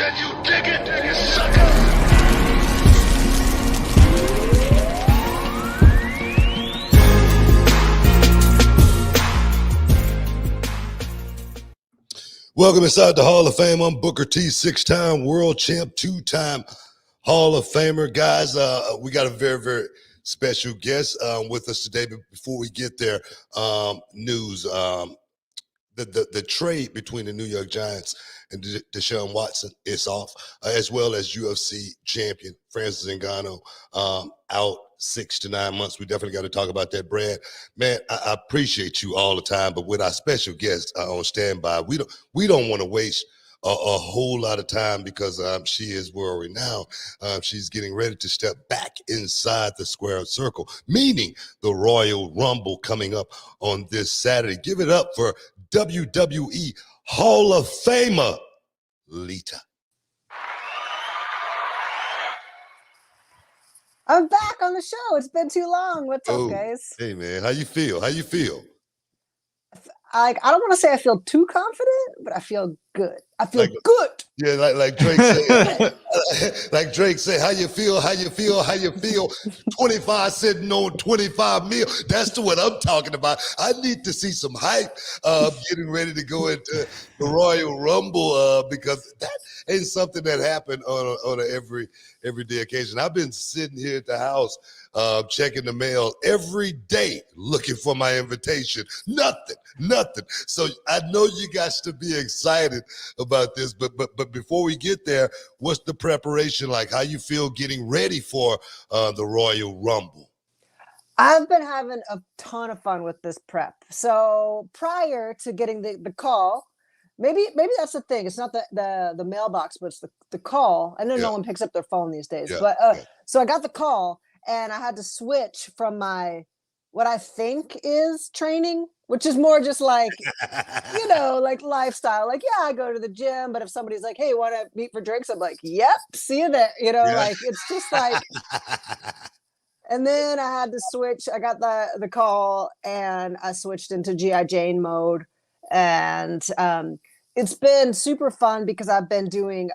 Can you dig it, you sucker? Welcome inside the Hall of Fame. I'm Booker T, 6-time world champ, 2-time Hall of Famer. Guys, we got a very, very special guest with us today. But before we get there, news. The trade between the New York Giants and Deshaun Watson is off, as well as UFC champion Francis Ngannou out 6 to 9 months. We definitely got to talk about that, Brad. Man, I appreciate you all the time, but with our special guest on standby, we don't want to waste a whole lot of time because she is world renowned. She's getting ready to step back inside the square circle, meaning the Royal Rumble coming up on this Saturday. Give it up for WWE Hall of Famer, Lita. I'm back on the show. It's been too long. What's up, guys? Hey, man. How you feel? How you feel? I don't want to say I feel too confident, but I feel good. I feel good. Yeah, like Drake said. Like Drake said, how you feel, how you feel, how you feel. 25 sitting on 25 mil. That's what I'm talking about. I need to see some hype getting ready to go into the Royal Rumble because that ain't something that happened on a everyday occasion. I've been sitting here at the house checking the mail every day looking for my invitation. Nothing. So I know you guys to be excited about this, but before we get there, what's the preparation like? How you feel getting ready for the Royal Rumble? I've been having a ton of fun with this prep. So prior to getting the call, maybe that's the thing. It's not the mailbox, but it's the call. I know no one picks up their phone these days, but so I got the call and I had to switch from my what I think is training, which is more just like, like lifestyle. Like, yeah, I go to the gym, but if somebody's like, hey, want to meet for drinks? I'm like, yep, see you there. Like, it's just like, and then I had to switch. I got the call and I switched into G.I. Jane mode. And it's been super fun because I've been doing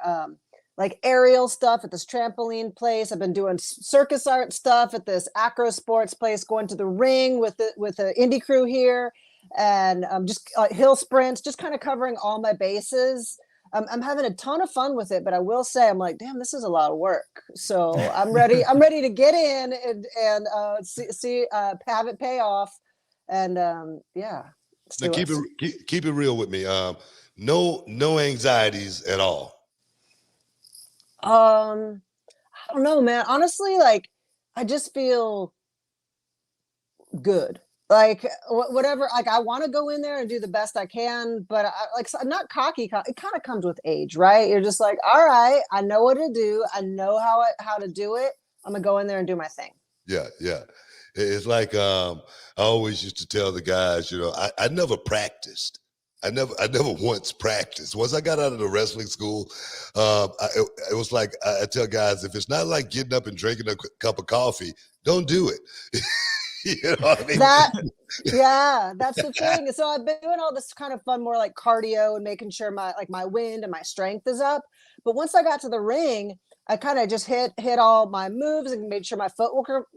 like aerial stuff at this trampoline place. I've been doing circus art stuff at this acro sports place, going to the ring with the indie crew here, and just hill sprints, just kind of covering all my bases. I'm having a ton of fun with it, but I will say I'm like, damn, this is a lot of work. So I'm ready. I'm ready to get in and see have it pay off. And yeah. Now keep it real with me. No anxieties at all. I don't know, man. Honestly, like I just feel good. Like whatever, like I want to go in there and do the best I can, but I'm not cocky. It kind of comes with age, right? You're just like, all right, I know what to do. I know how to do it. I'm gonna go in there and do my thing. Yeah. It's like I always used to tell the guys, I never practiced. I never once practiced. Once I got out of the wrestling school, it was like I tell guys, if it's not like getting up and drinking a cup of coffee, don't do it. You know what I mean? That's the thing. So I've been doing all this kind of fun, more like cardio and making sure my wind and my strength is up. But once I got to the ring, I kind of just hit all my moves and made sure my footwork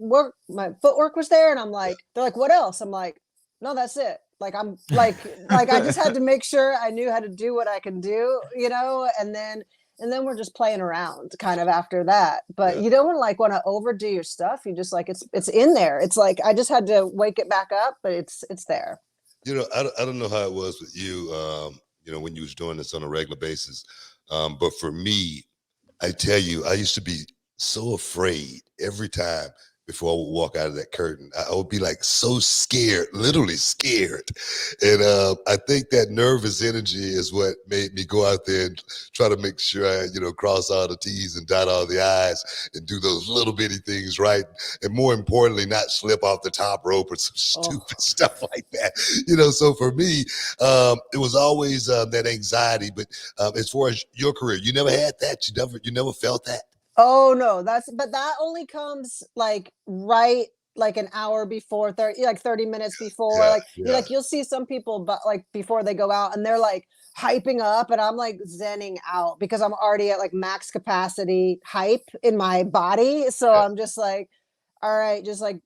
was there. And I'm like, they're like, what else? I'm like, no, that's it. Like I'm like I just had to make sure I knew how to do what I can do, and then we're just playing around kind of after that. But you don't want to overdo your stuff. You just like it's in there. It's like I just had to wake it back up, but it's there. I don't know how it was with you, when you was doing this on a regular basis. But for me, I tell you, I used to be so afraid every time before I would walk out of that curtain. I would be like so scared, literally scared. And I think that nervous energy is what made me go out there and try to make sure I, cross all the T's and dot all the I's and do those little bitty things right. And more importantly, not slip off the top rope or some stupid stuff like that. So for me, it was always that anxiety. But as far as your career, you never had that? You never felt that? Oh no, but that only comes like right like an hour before 30 minutes before. You'll see some people but like before they go out and they're like, hyping up, and I'm like zenning out because I'm already at like max capacity hype in my body. So Yeah. I'm just like, all right, just like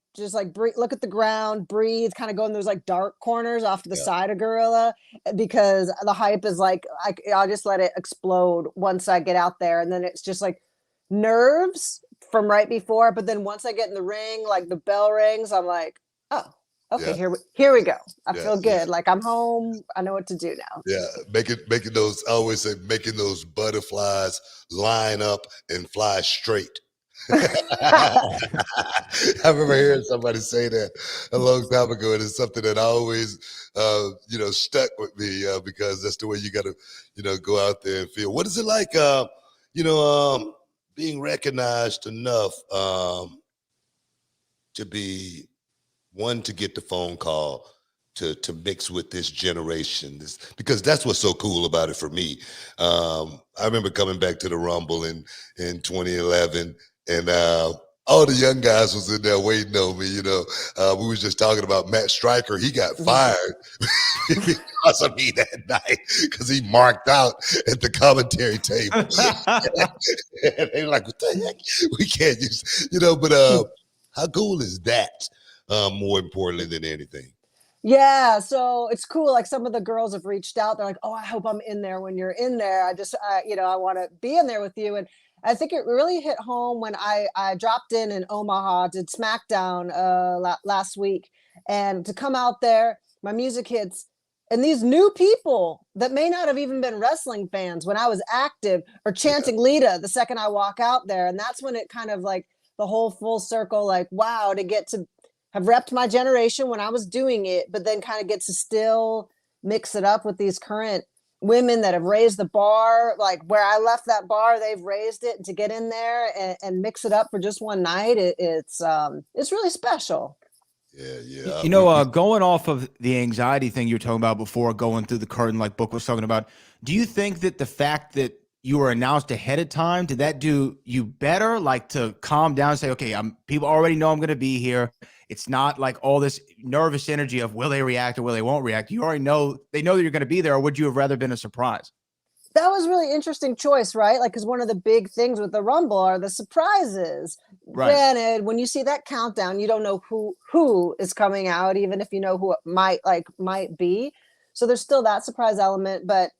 breathe, look at the ground, breathe, kind of go in those like dark corners off to the Yeah. side of gorilla, because the hype is like I'll just let it explode once I get out there, and then it's just like nerves from right before. But then once I get in the ring, like the bell rings, I'm like, oh, okay, Yeah. here we go. I Yeah. feel Yeah. good. Like I'm home. I know what to do now. Yeah, making those. I always say making those butterflies line up and fly straight. I remember hearing somebody say that a long time ago, and it's something that I always, stuck with me because that's the way you got to, go out there and feel. What is it like, you know, being recognized enough to be one to get the phone call to mix with this generation, because that's what's so cool about it for me. I remember coming back to the Rumble in 2011, and all the young guys was in there waiting on me. We was just talking about Matt Stryker. He got Mhm. fired because of me that night because he marked out at the commentary table. And they were like, "What the heck? We can't use," But how cool is that? More importantly than anything. Yeah, so it's cool. Like some of the girls have reached out. They're like, "Oh, I hope I'm in there when you're in there. I want to be in there with you." And I think it really hit home when I dropped in Omaha, did SmackDown last week, and to come out there, my music hits, and these new people that may not have even been wrestling fans when I was active are Yeah, chanting Lita the second I walk out there, and that's when it kind of like the whole full circle. Like, wow, to get to have repped my generation when I was doing it, but then kind of get to still mix it up with these current women that have raised the bar, like where I left that bar, they've raised it, and to get in there and mix it up for just one night, it's really special. yeah, yeah. Going off of the anxiety thing you were talking about before, going through the curtain, like Book was talking about, do you think that the fact that you were announced ahead of time, did that do you better, like to calm down and say, okay, people already know I'm going to be here. It's not like all this nervous energy of will they react or will they won't react. You already know, they know that you're going to be there. Or would you have rather been a surprise? That was really interesting choice, right? Like, because one of the big things with the Rumble are the surprises. Right. Granted, when you see that countdown, you don't know who is coming out, even if you know who it might be. So there's still that surprise element. But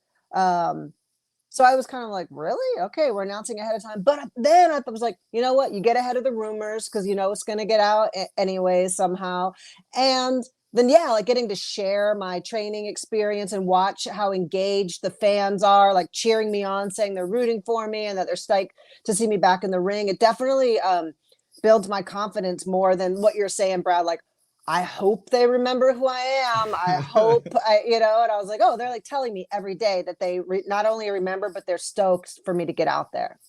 so I was kind of like, really? Okay, we're announcing ahead of time. But then I was like, you know what? You get ahead of the rumors because you know it's going to get out anyway somehow. And then, yeah, like getting to share my training experience and watch how engaged the fans are, like cheering me on, saying they're rooting for me and that they're stoked to see me back in the ring. It definitely builds my confidence more than what you're saying, Brad. Like, I hope they remember who I am. I hope and I was like, oh, they're like telling me every day that they not only remember, but they're stoked for me to get out there.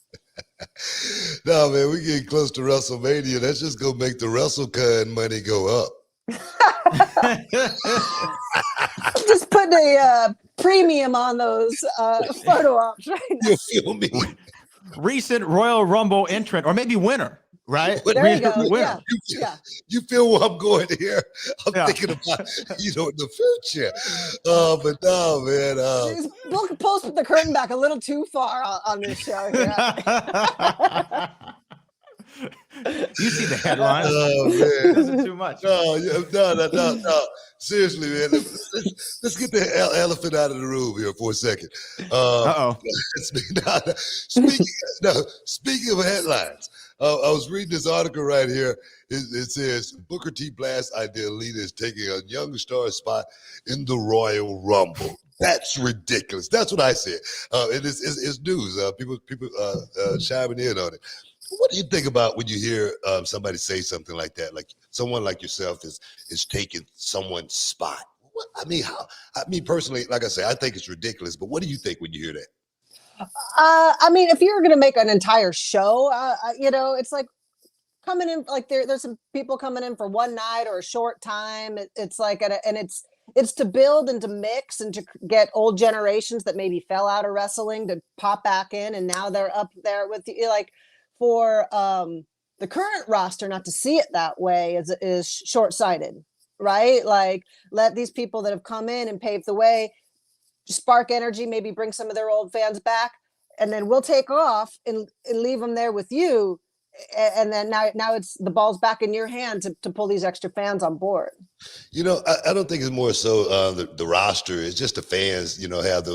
No, man, we getting close to WrestleMania. That's just gonna make the WrestleCon money go up. Just putting a premium on those photo ops right now. You feel me? Recent Royal Rumble entrant, or maybe winner, right? There you go. Winner. Yeah. You feel where I'm going here? I'm Yeah. thinking about, in the future. But no, man. Jeez, Bill posted the curtain back a little too far on this show here. You see the headlines. Oh, man. This is too much. No. Seriously, man. Let's get the elephant out of the room here for a second. Uh-oh. Speaking of headlines, I was reading this article right here. It says Booker T Blast idea Lita is taking a young star spot in the Royal Rumble. That's ridiculous. That's what I said. It's news. People chiming in on it. What do you think about when you hear somebody say something like that? Like someone like yourself is taking someone's spot. I mean, personally, like I say, I think it's ridiculous. But what do you think when you hear that? I mean, if you're going to make an entire show, it's like coming in, like there's some people coming in for one night or a short time. It's like, and it's to build and to mix and to get old generations that maybe fell out of wrestling to pop back in. And now they're up there with you. Like for the current roster, not to see it that way is short-sighted, right? Like let these people that have come in and paved the way spark energy, maybe bring some of their old fans back, and then we'll take off and leave them there with you. And then now it's the ball's back in your hand to pull these extra fans on board. I don't think it's more so the roster. It's just the fans, have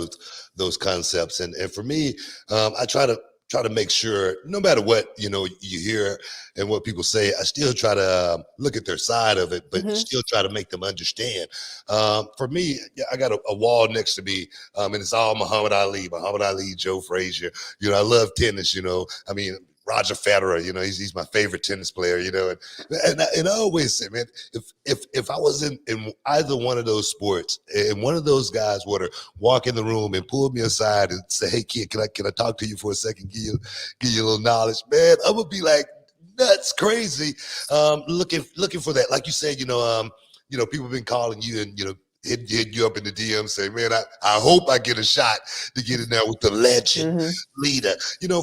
those concepts. And for me, I try to make sure, no matter what you hear and what people say, I still try to look at their side of it, but still try to make them understand. For me, I got a wall next to me, and it's all Muhammad Ali, Joe Frazier. I love tennis. I mean, Roger Federer, he's my favorite tennis player, and I always say, man, if I was in either one of those sports and one of those guys were to walk in the room and pull me aside and say, hey kid, can I talk to you for a second, give you a little knowledge, man, I would be like nuts crazy, looking for that. Like you said, people have been calling you and hit you up in the DM, say, man, I hope I get a shot to get in there with the legend, Lita.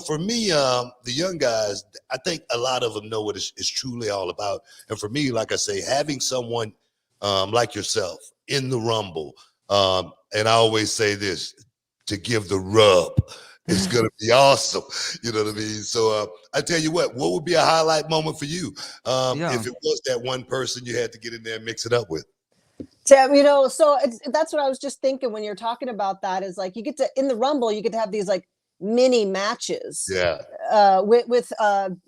For me, the young guys, I think a lot of them know what it's truly all about. And for me, like I say, having someone like yourself in the Rumble, and I always say this, to give the rub, it's going to be awesome. You know what I mean? So I tell you what would be a highlight moment for you if it was that one person you had to get in there and mix it up with? Tim, so that's what I was just thinking when you're talking about that, is like, you get to, in the Rumble, you get to have these like mini matches with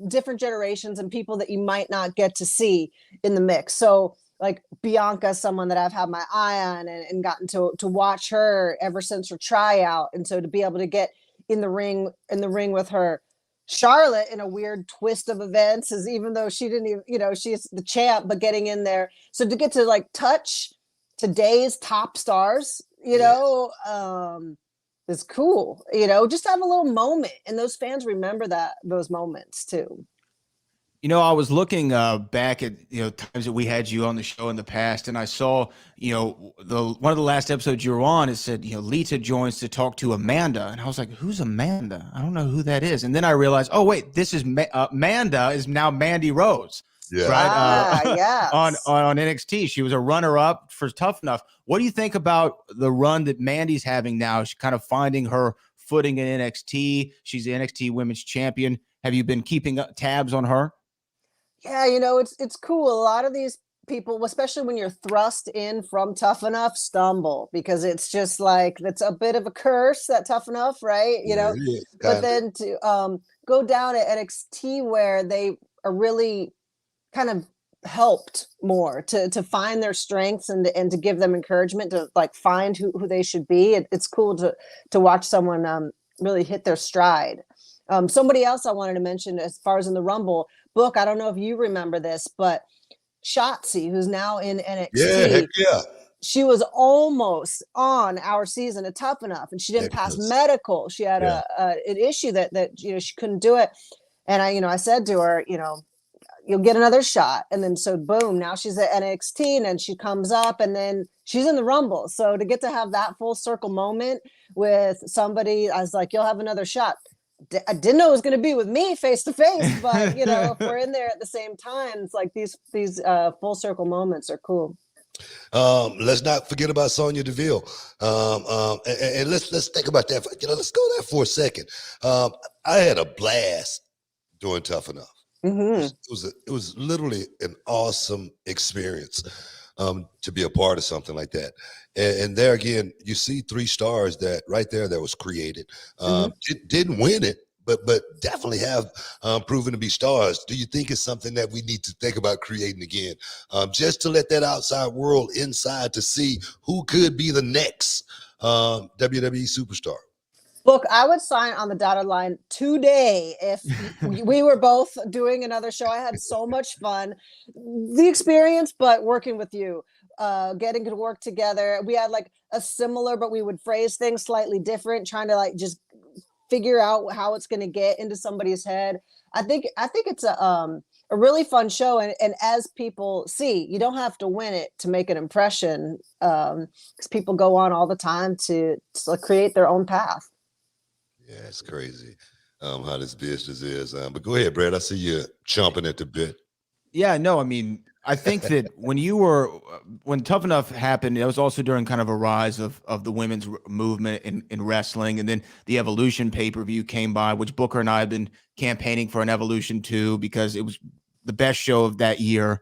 different generations and people that you might not get to see in the mix. So like Bianca, someone that I've had my eye on and gotten to watch her ever since her tryout. And so to be able to get in the ring with her. Charlotte, in a weird twist of events, is, even though she didn't even, she's the champ, but getting in there. So to get to like touch today's top stars, is cool. Just have a little moment, and those fans remember those moments too. I was looking back at times that we had you on the show in the past, and I saw one of the last episodes you were on. It said Lita joins to talk to Amanda, and I was like, "Who's Amanda? I don't know who that is." And then I realized, oh wait, this is Amanda is now Mandy Rose, right? Yes. on NXT, she was a runner-up for Tough Enough. What do you think about the run that Mandy's having now? She's kind of finding her footing in NXT. She's the NXT Women's Champion. Have you been keeping tabs on her? Yeah, it's cool. A lot of these people, especially when you're thrust in from Tough Enough, stumble, because it's just like, it's a bit of a curse, that Tough Enough, right? But then to go down at NXT, where they are really kind of helped more to find their strengths and to give them encouragement to like find who they should be. It's cool to watch someone really hit their stride. Somebody else I wanted to mention, as far as in the Rumble book, I don't know if you remember this, but Shotzi, who's now in NXT, she was almost on our season of Tough Enough, and she didn't pass medical. She had an issue that she couldn't do it. And I said to her, you'll get another shot. And then so boom, now she's at NXT, and then she comes up, and then she's in the Rumble. So to get to have that full circle moment with somebody, I was like, you'll have another shot. I didn't know it was going to be with me face to face, but if we're in there at the same time, it's like these full circle moments are cool. Let's not forget about Sonya Deville. And let's think about that. Let's go there for a second. I had a blast doing Tough Enough. It was literally an awesome experience to be a part of something like that. And there again, you see 3 stars that right there that was created. Didn't win it, but definitely have proven to be stars. Do you think it's something that we need to think about creating again, just to let that outside world inside to see who could be the next WWE superstar? Look, I would sign on the dotted line today if we were both doing another show. I had so much fun, the experience, but working with you, getting to work together. We had like a similar, but we would phrase things slightly different, trying to like just figure out how it's going to get into somebody's head. I think it's a really fun show. And as people see, you don't have to win it to make an impression, because people go on all the time to create their own path. Yeah, it's crazy how this business is. But go ahead, Brad. I see you chomping at the bit. Yeah, no, I mean, I think that when Tough Enough happened, it was also during kind of a rise of the women's movement in wrestling, and then the Evolution pay-per-view came by, which Booker and I have been campaigning for an Evolution too because it was the best show of that year.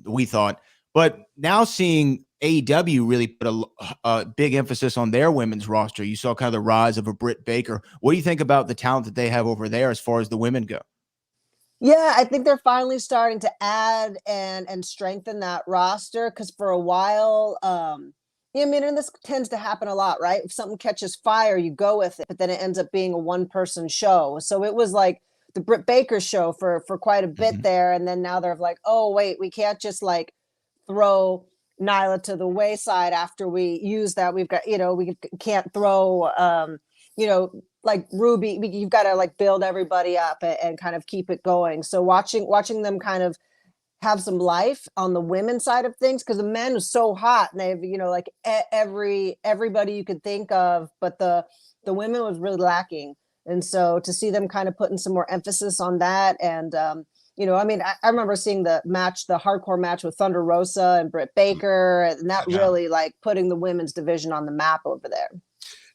We thought, but now seeing AEW really put a big emphasis on their women's roster, you saw kind of the rise of a Britt Baker. What do you think about the talent that they have over there as far as the women go? Yeah, I think they're finally starting to add and strengthen that roster because for a while, yeah, I mean, and this tends to happen a lot, right? If something catches fire, you go with it, but then it ends up being a one-person show. So it was like the Britt Baker show for quite a bit Mhm. there, and then now they're like, oh wait, we can't just like throw Nyla to the wayside after we use that. We've got, we can't throw, like Ruby. You've got to like build everybody up and kind of keep it going. So watching them kind of have some life on the women's side of things because the men was so hot and they've like everybody you could think of, but the women was really lacking. And so to see them kind of putting some more emphasis on that and I mean, I remember seeing the hardcore match with Thunder Rosa and Britt Baker, and that Yeah. really like putting the women's division on the map over there.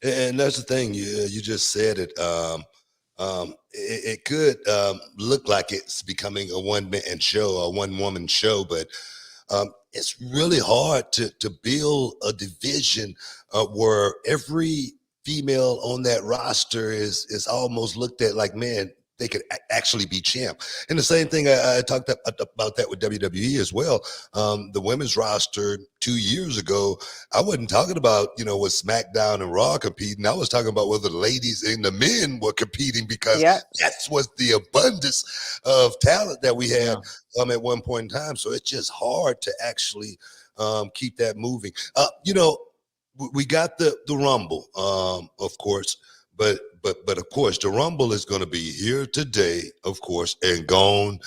And that's the thing. You just said it. It could look like it's becoming a one-man show, a one-woman show, but it's really hard to build a division where every female on that roster is almost looked at like, man, they could actually be champ. And the same thing I talked about that with WWE as well. The women's roster 2 years ago, I wasn't talking about with SmackDown and Raw competing. I was talking about whether the ladies and the men were competing because Yeah. that's what the abundance of talent that we had Yeah. at one point in time. So it's just hard to actually keep that moving. We got the Rumble, of course, but of course the Rumble is going to be here today, of course, and gone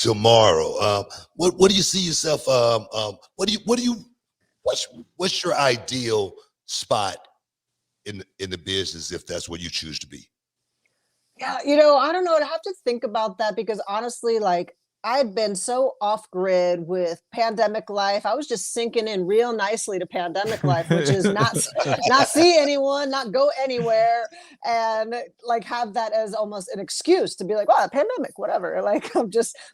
tomorrow. What do you see yourself? What's your ideal spot in the business if that's what you choose to be? Yeah, I don't know. I'd have to think about that because honestly, like I'd been so off grid with pandemic life. I was just sinking in real nicely to pandemic life, which is not see anyone, not go anywhere, and like have that as almost an excuse to be like, well, pandemic, whatever. Like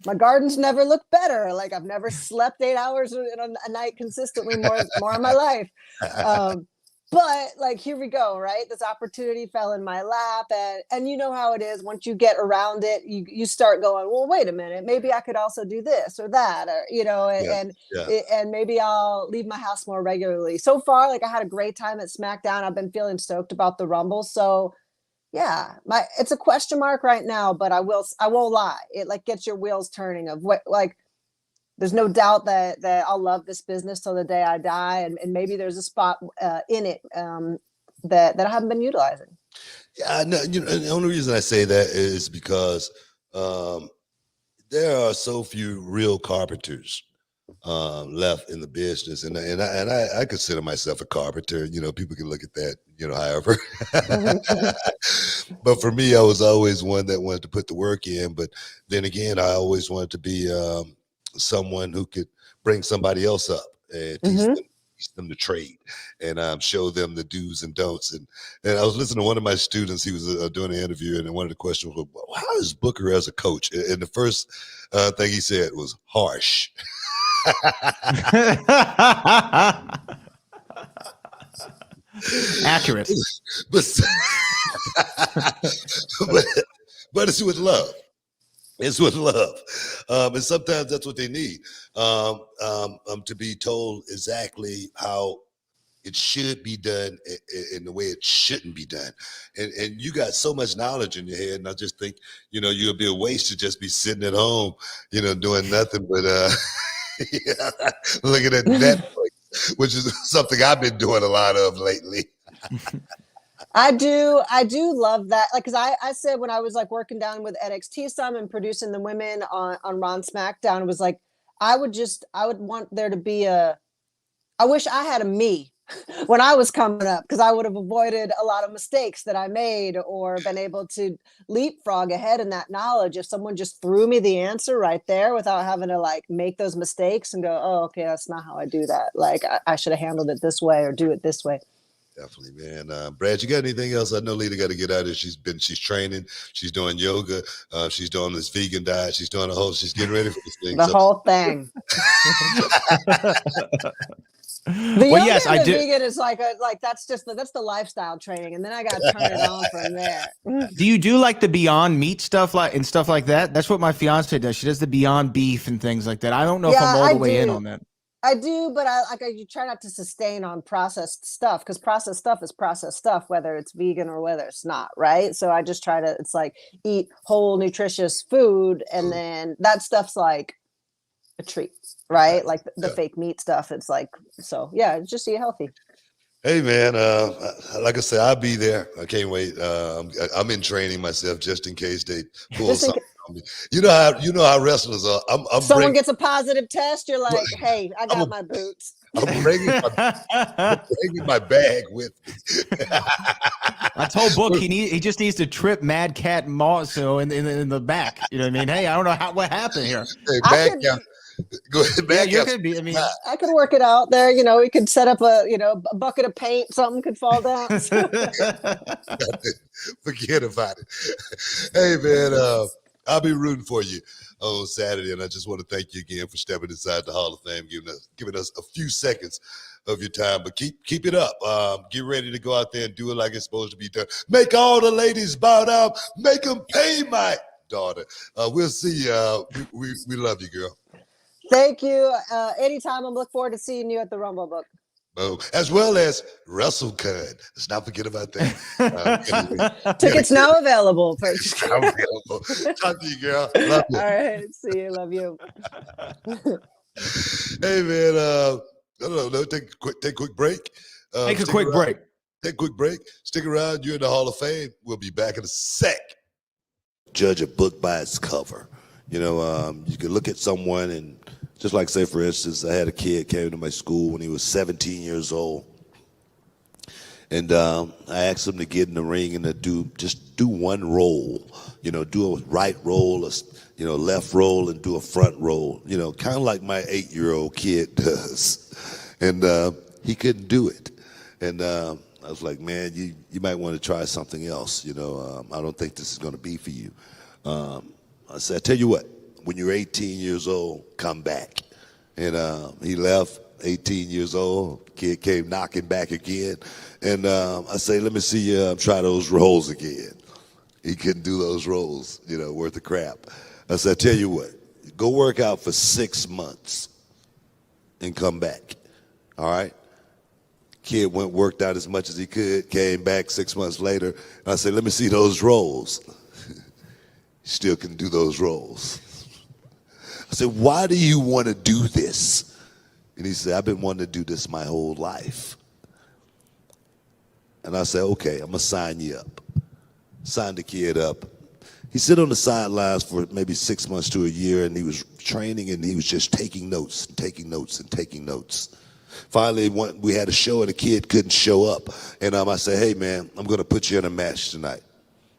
my gardens never looked better. Like I've never slept 8 hours in a night consistently more in my life. But like here we go, right? This opportunity fell in my lap, and you know how it is. Once you get around it, you start going, well, wait a minute, maybe I could also do this or that, or Yeah, and yeah. and maybe I'll leave my house more regularly. So far, like I had a great time at SmackDown. I've been feeling stoked about the Rumble. So yeah, it's a question mark right now, but I won't lie. It like gets your wheels turning of what like there's no doubt that I'll love this business till the day I die, and maybe there's a spot in it that I haven't been utilizing. Yeah, no, the only reason I say that is because um, there are so few real carpenters left in the business, and I consider myself a carpenter. People can look at that, however. But for me, I was always one that wanted to put the work in. But then again, I always wanted to be someone who could bring somebody else up and teach them the trade and show them the do's and don'ts. And I was listening to one of my students. He was doing an interview, and one of the questions was, well, "How is Booker as a coach?" And the first thing he said was harsh. Accurate. but, but but it's with love. It's with love, and sometimes that's what they need to be told exactly how it should be done in the way it shouldn't be done. And you got so much knowledge in your head, and I just think you'll be a waste to just be sitting at home, doing nothing but yeah, looking at Netflix, which is something I've been doing a lot of lately. I do love that. Like, cause I said when I was like working down with NXT some and producing the women on Raw and SmackDown, it was like, I would want there to be I wish I had a me when I was coming up, because I would have avoided a lot of mistakes that I made or been able to leapfrog ahead in that knowledge if someone just threw me the answer right there without having to like make those mistakes and go, oh, okay, that's not how I do that. Like I should have handled it this way or do it this way. Definitely, man. Brad, you got anything else? I know Lita got to get out of here. She's training, she's doing yoga, she's doing this vegan diet, she's getting ready for this thing. The whole thing. The Well, yoga yes, and I the do. vegan is like that's the lifestyle training, and then I got to turn it on from there. Do you do like the Beyond Meat stuff like that? That's what my fiance does. She does the Beyond Beef and things like that. I don't know if I'm all the way in on that. I do, but you try not to sustain on processed stuff because processed stuff is processed stuff, whether it's vegan or whether it's not, right? So I just try to, it's like eat whole nutritious food, and then that stuff's like a treat, right? Like the fake meat stuff. It's like, so yeah, just eat healthy. Hey man, like I said, I'll be there. I can't wait. I'm in training myself just in case they pull something on me. You know how wrestlers are. Someone gets a positive test, you're like, hey, I got my boots. I'm bringing my bag with me. I told Book he just needs to trip Mad Cat Moss in the back. You know what I mean? Hey, I don't know what happened here. Hey, go ahead, man. Yeah, you could be. I mean, I could work it out there. You know, we could set up a bucket of paint. Something could fall down. Forget about it. Hey, man, I'll be rooting for you on Saturday, and I just want to thank you again for stepping inside the Hall of Fame, giving us a few seconds of your time. But keep it up. Get ready to go out there and do it like it's supposed to be done. Make all the ladies bow down. Make them pay, my daughter. We'll see you. We love you, girl. Thank you. Anytime. I'm looking forward to seeing you at the Rumble Book. As well as WrestleCon. Let's not forget about that. Anyway. Tickets now available. Talk to you, girl. Love you. All right. See you. Love you. Hey, man. I don't know. Take a quick break. Take a quick break. Take a quick break. Stick around. You're in the Hall of Fame. We'll be back in a sec. Judge a book by its cover. You know, you can look at someone and just like, say, for instance, I had a kid came to my school when he was 17 years old. And I asked him to get in the ring and to do one roll, you know, do a right roll, a left roll, and do a front roll, you know, kind of like my 8-year-old kid does. And he couldn't do it. And I was like, man, you might want to try something else. You know, I don't think this is going to be for you. I said, I tell you what, when you're 18 years old, come back. And he left, 18 years old. Kid came knocking back again. And I say, let me see you try those rolls again. He couldn't do those rolls, you know, worth of crap. I said, I tell you what, go work out for 6 months and come back. All right? Kid worked out as much as he could, came back 6 months later. And I said, let me see those rolls. Still can do those rolls. I said, why do you want to do this? And he said, I've been wanting to do this my whole life. And I said, okay, I'm going to sign you up. Signed the kid up. He sat on the sidelines for maybe 6 months to a year, and he was training, and he was just taking notes and taking notes and taking notes. Finally, we had a show, and the kid couldn't show up. And I said, hey, man, I'm going to put you in a match tonight.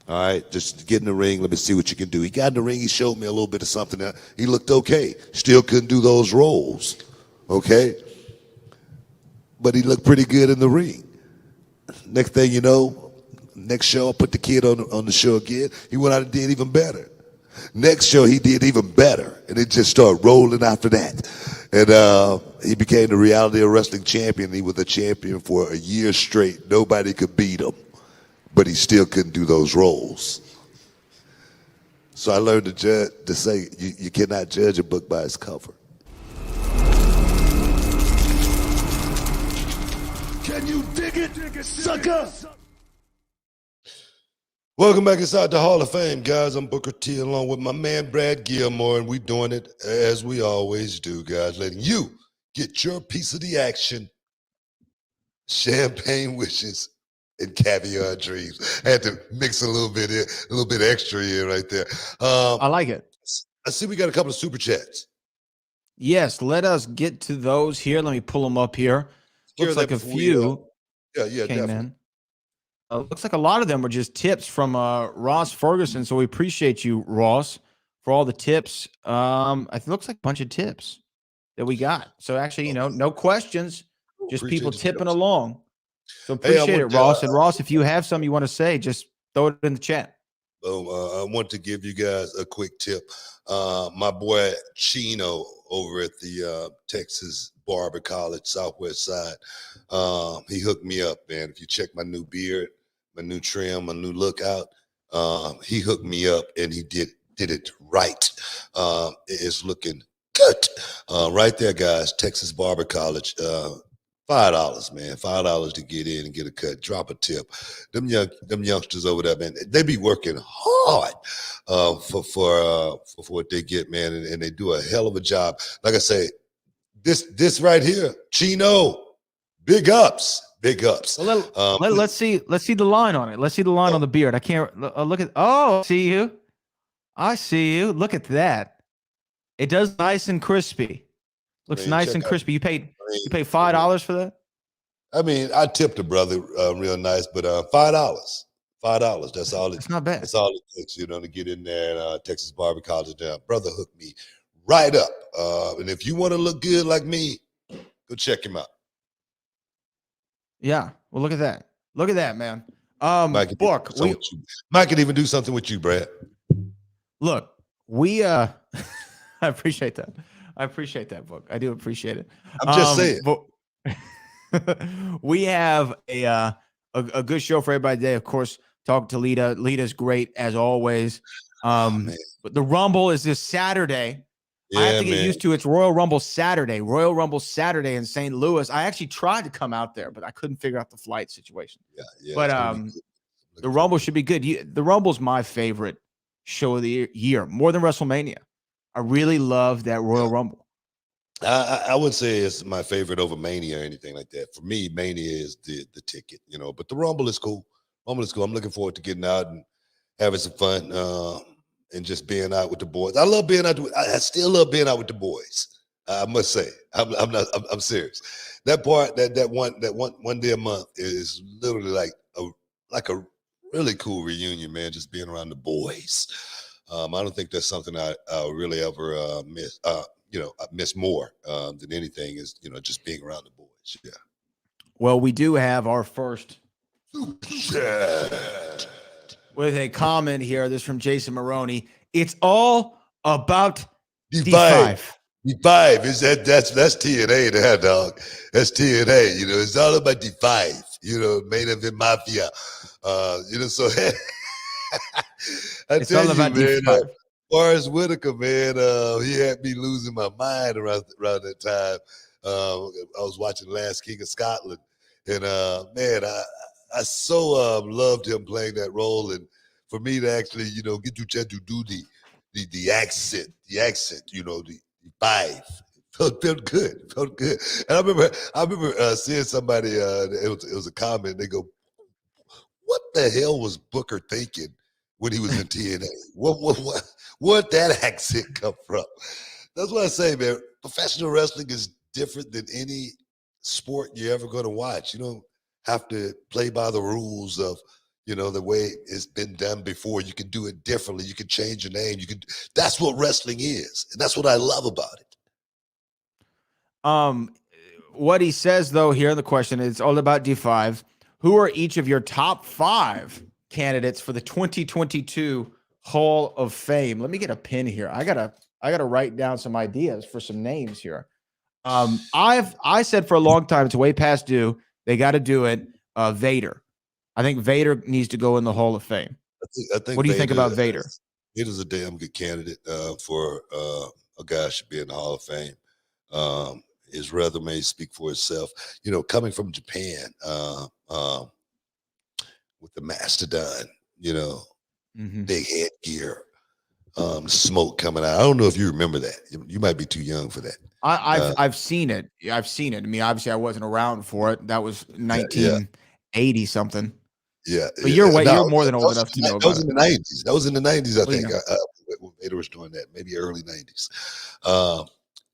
All right, just get in the ring. Let me see what you can do. He got in the ring. He showed me a little bit of something. He looked okay. Still couldn't do those rolls, okay? But he looked pretty good in the ring. Next thing you know, next show, I put the kid on the show again. He went out and did even better. Next show, he did even better. And it just started rolling after that. And he became the Reality of Wrestling champion. He was a champion for a year straight. Nobody could beat him. But he still couldn't do those roles. So I learned to say you cannot judge a book by its cover. Can you dig it, sucker? Welcome back inside the Hall of Fame, guys. I'm Booker T along with my man Brad Gilmore, and we're doing it as we always do, guys, letting you get your piece of the action. Champagne wishes and caviar dreams. I had to mix a little bit extra here right there. I like it. I see we got a couple of super chats. Yes, let us get to those here. Let me pull them up here. care of Looks like that a before few yeah, came definitely. in. Looks like a lot of them were just tips from Ross Ferguson. So we appreciate you, Ross, for all the tips. It looks like a bunch of tips that we got. So actually, no questions, just people Appreciate the tipping tips. along. So Hey, I appreciate it, want to Ross. And Ross, if you have something you want to say, just throw it in the chat. I want to give you guys a quick tip. My boy Chino over at the Texas Barber College Southwest Side, he hooked me up, man. If you check my new beard, my new trim, my new look out, he hooked me up and he did it right. It is looking good. Right there, guys. Texas Barber College. $5, man. $5 to get in and get a cut. Drop a tip. Them youngsters over there, man. They be working hard for what they get, man, and they do a hell of a job. Like I say, this right here, Chino, big ups, big ups. Well, let's see the line on it. Let's see the line on the beard. I can't look at. Oh, see you. I see you. Look at that. It does nice and crispy. Looks nice and crispy. You paid $5 for that? I mean, I tipped the brother real nice, but $5. $5. That's all. It's not bad. That's all it takes, to get in there. And Texas Barber College, brother hooked me right up. And if you want to look good like me, go check him out. Yeah. Well, look at that. Look at that, man. Mike could even do something with you, Brad. Look, we I appreciate that. I appreciate that, Book. I do appreciate it. I'm just saying. But we have a good show for everybody today. Of course, talk to Lita. Lita's great as always. But the Rumble is this Saturday. Yeah, I have to get used to it's Royal Rumble Saturday. Royal Rumble Saturday in St. Louis. I actually tried to come out there, but I couldn't figure out the flight situation. Yeah. But the Rumble should be good. The Rumble's my favorite show of the year, more than WrestleMania. I really love that Royal Rumble. I would say it's my favorite over Mania or anything like that. For me, Mania is the ticket, but the Rumble is cool. Rumble is cool. I'm looking forward to getting out and having some fun and just being out with the boys. I love being out. I still love being out with the boys. I must say, I'm serious. That part, that one day a month is literally like a really cool reunion, man. Just being around the boys. I don't think that's something I really ever miss. I miss more than anything is, just being around the boys. Yeah. Well, we do have our first with a comment here. This is from Jason Maroney. It's all about D5. D5 is that's TNA there, dog. That's TNA. It's all about D5. Main event mafia. So It's all about D5. Forrest Whitaker, man, he had me losing my mind around that time. I was watching Last King of Scotland, and man, I so loved him playing that role, and for me to actually, get to chance to do the accent, the five. Felt good. And I remember seeing somebody. It was a comment. They go, "What the hell was Booker thinking when he was in TNA? What that accent come from?" That's what I say, man. Professional wrestling is different than any sport you're ever going to watch. You don't have to play by the rules of, the way it's been done before. You can do it differently. You can change your name. That's what wrestling is. And that's what I love about it. What he says though here in the question is all about D5. Who are each of your top 5 candidates for the 2022 Hall of Fame? Let me get a pin here. I gotta write down some ideas for some names here. I said for a long time, it's way past due. They got to do it. Vader. I think Vader needs to go in the Hall of Fame. I think. What do you think about Vader? Vader's a damn good candidate for a guy who should be in the Hall of Fame. His resume speak for itself. Coming from Japan with the Mastodon, big headgear, smoke coming out. I don't know if you remember that. You might be too young for that. I've seen it. I've seen it. I mean, obviously, I wasn't around for it. That was 1980 something. Yeah, but you're more than old enough to know about it. That was in the 90s. That was in the 90s, I think. When Vader was doing that, maybe early 90s.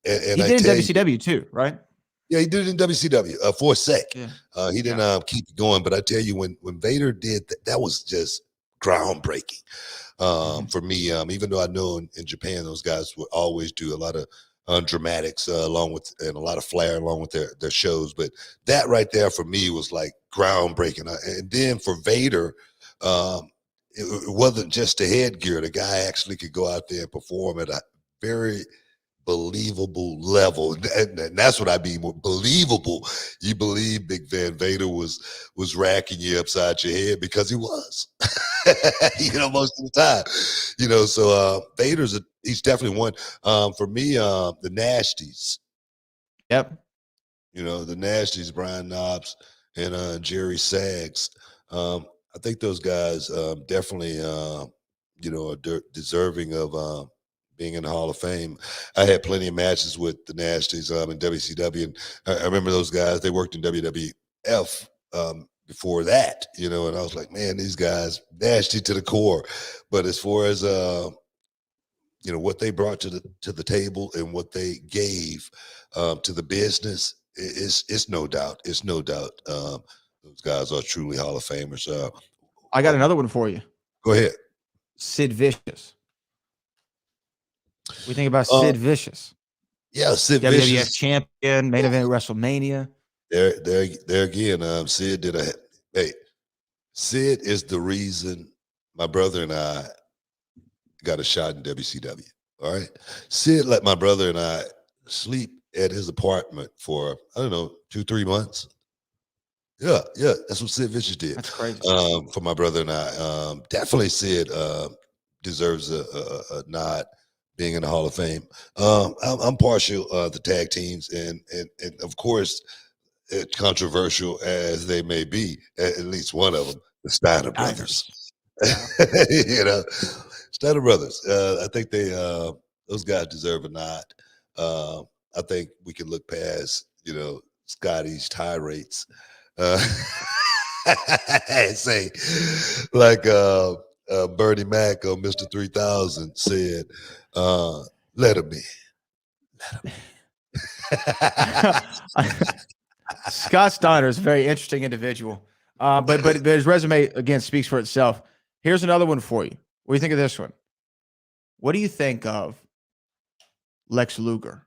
And he did in WCW too, right? Yeah, he did it in WCW for a sec. Yeah. He didn't Yeah. keep it going, but I tell you, when Vader did that, that was just groundbreaking Mhm. for me. Even though I know in Japan those guys would always do a lot of dramatics along with and a lot of flair along with their shows, but that right there for me was like groundbreaking. And then for Vader, it wasn't just the headgear. The guy actually could go out there and perform at a very believable level. And that's what I mean. Believable. You believe Big Van Vader was racking you upside your head because he was. Most of the time. So he's definitely one. For me, the Nasties. Yep. The Nasties, Brian Knobs and Jerry Sags. I think those guys definitely, are deserving of being in the Hall of Fame. I had plenty of matches with the Nasties in WCW, and I remember those guys. They worked in WWF before that, and I was like, man, these guys nasty to the core. But as far as what they brought to the table and what they gave to the business, it's no doubt. It's no doubt. Those guys are truly Hall of Famers. I got another one for you. Go ahead. Sid Vicious. We think about Uh, Sid Vicious, yeah, Sid WWF Vicious. champion, main event WrestleMania. There again. Sid did a. Hey, Sid is the reason my brother and I got a shot in WCW. All right. Sid let my brother and I sleep at his apartment for, I don't know, 2-3 months. Yeah, yeah. That's what Sid Vicious did. That's crazy. For my brother and I. Definitely Sid deserves a nod being in the Hall of Fame. I'm partial to tag teams and of course, controversial as they may be, at least one of them, the Steiner brothers. Yeah. Steiner brothers. I think those guys deserve a nod. I think we can look past, Scotty's tirades, uh, and say, like Bernie Mac on Mr. 3000 said, "Let him in." Scott Steiner is a very interesting individual. But his resume again speaks for itself. Here's another one for you. What do you think of this one? What do you think of Lex Luger?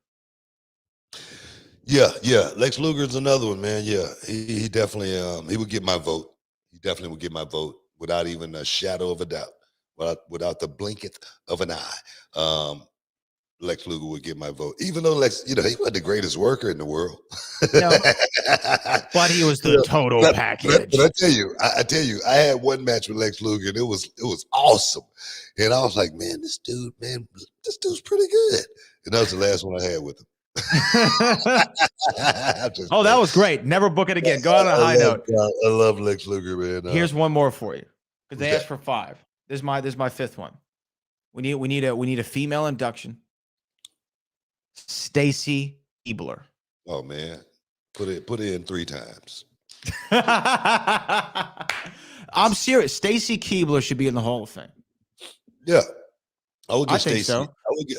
Yeah, yeah. Lex Luger's another one, man. Yeah, he definitely he would get my vote. He definitely would get my vote without even a shadow of a doubt, without the blinketh of an eye. Lex Luger would get my vote, even though Lex, he wasn't the greatest worker in the world. No, but he was the total but package. I tell you, I had one match with Lex Luger, and it was awesome. And I was like, man, this dude's pretty good. And that was the last one I had with him. Oh, that was great. Never book it again. Go on a high note. I love Lex Luger, man. Here's one more for you because they Okay. asked for 5. This is my 5th one. We need a female induction. Stacy Keibler. Oh man, put it in 3 times. I'm serious. Stacy Keibler should be in the Hall of Fame. Yeah, I would I get think Stacy. so. I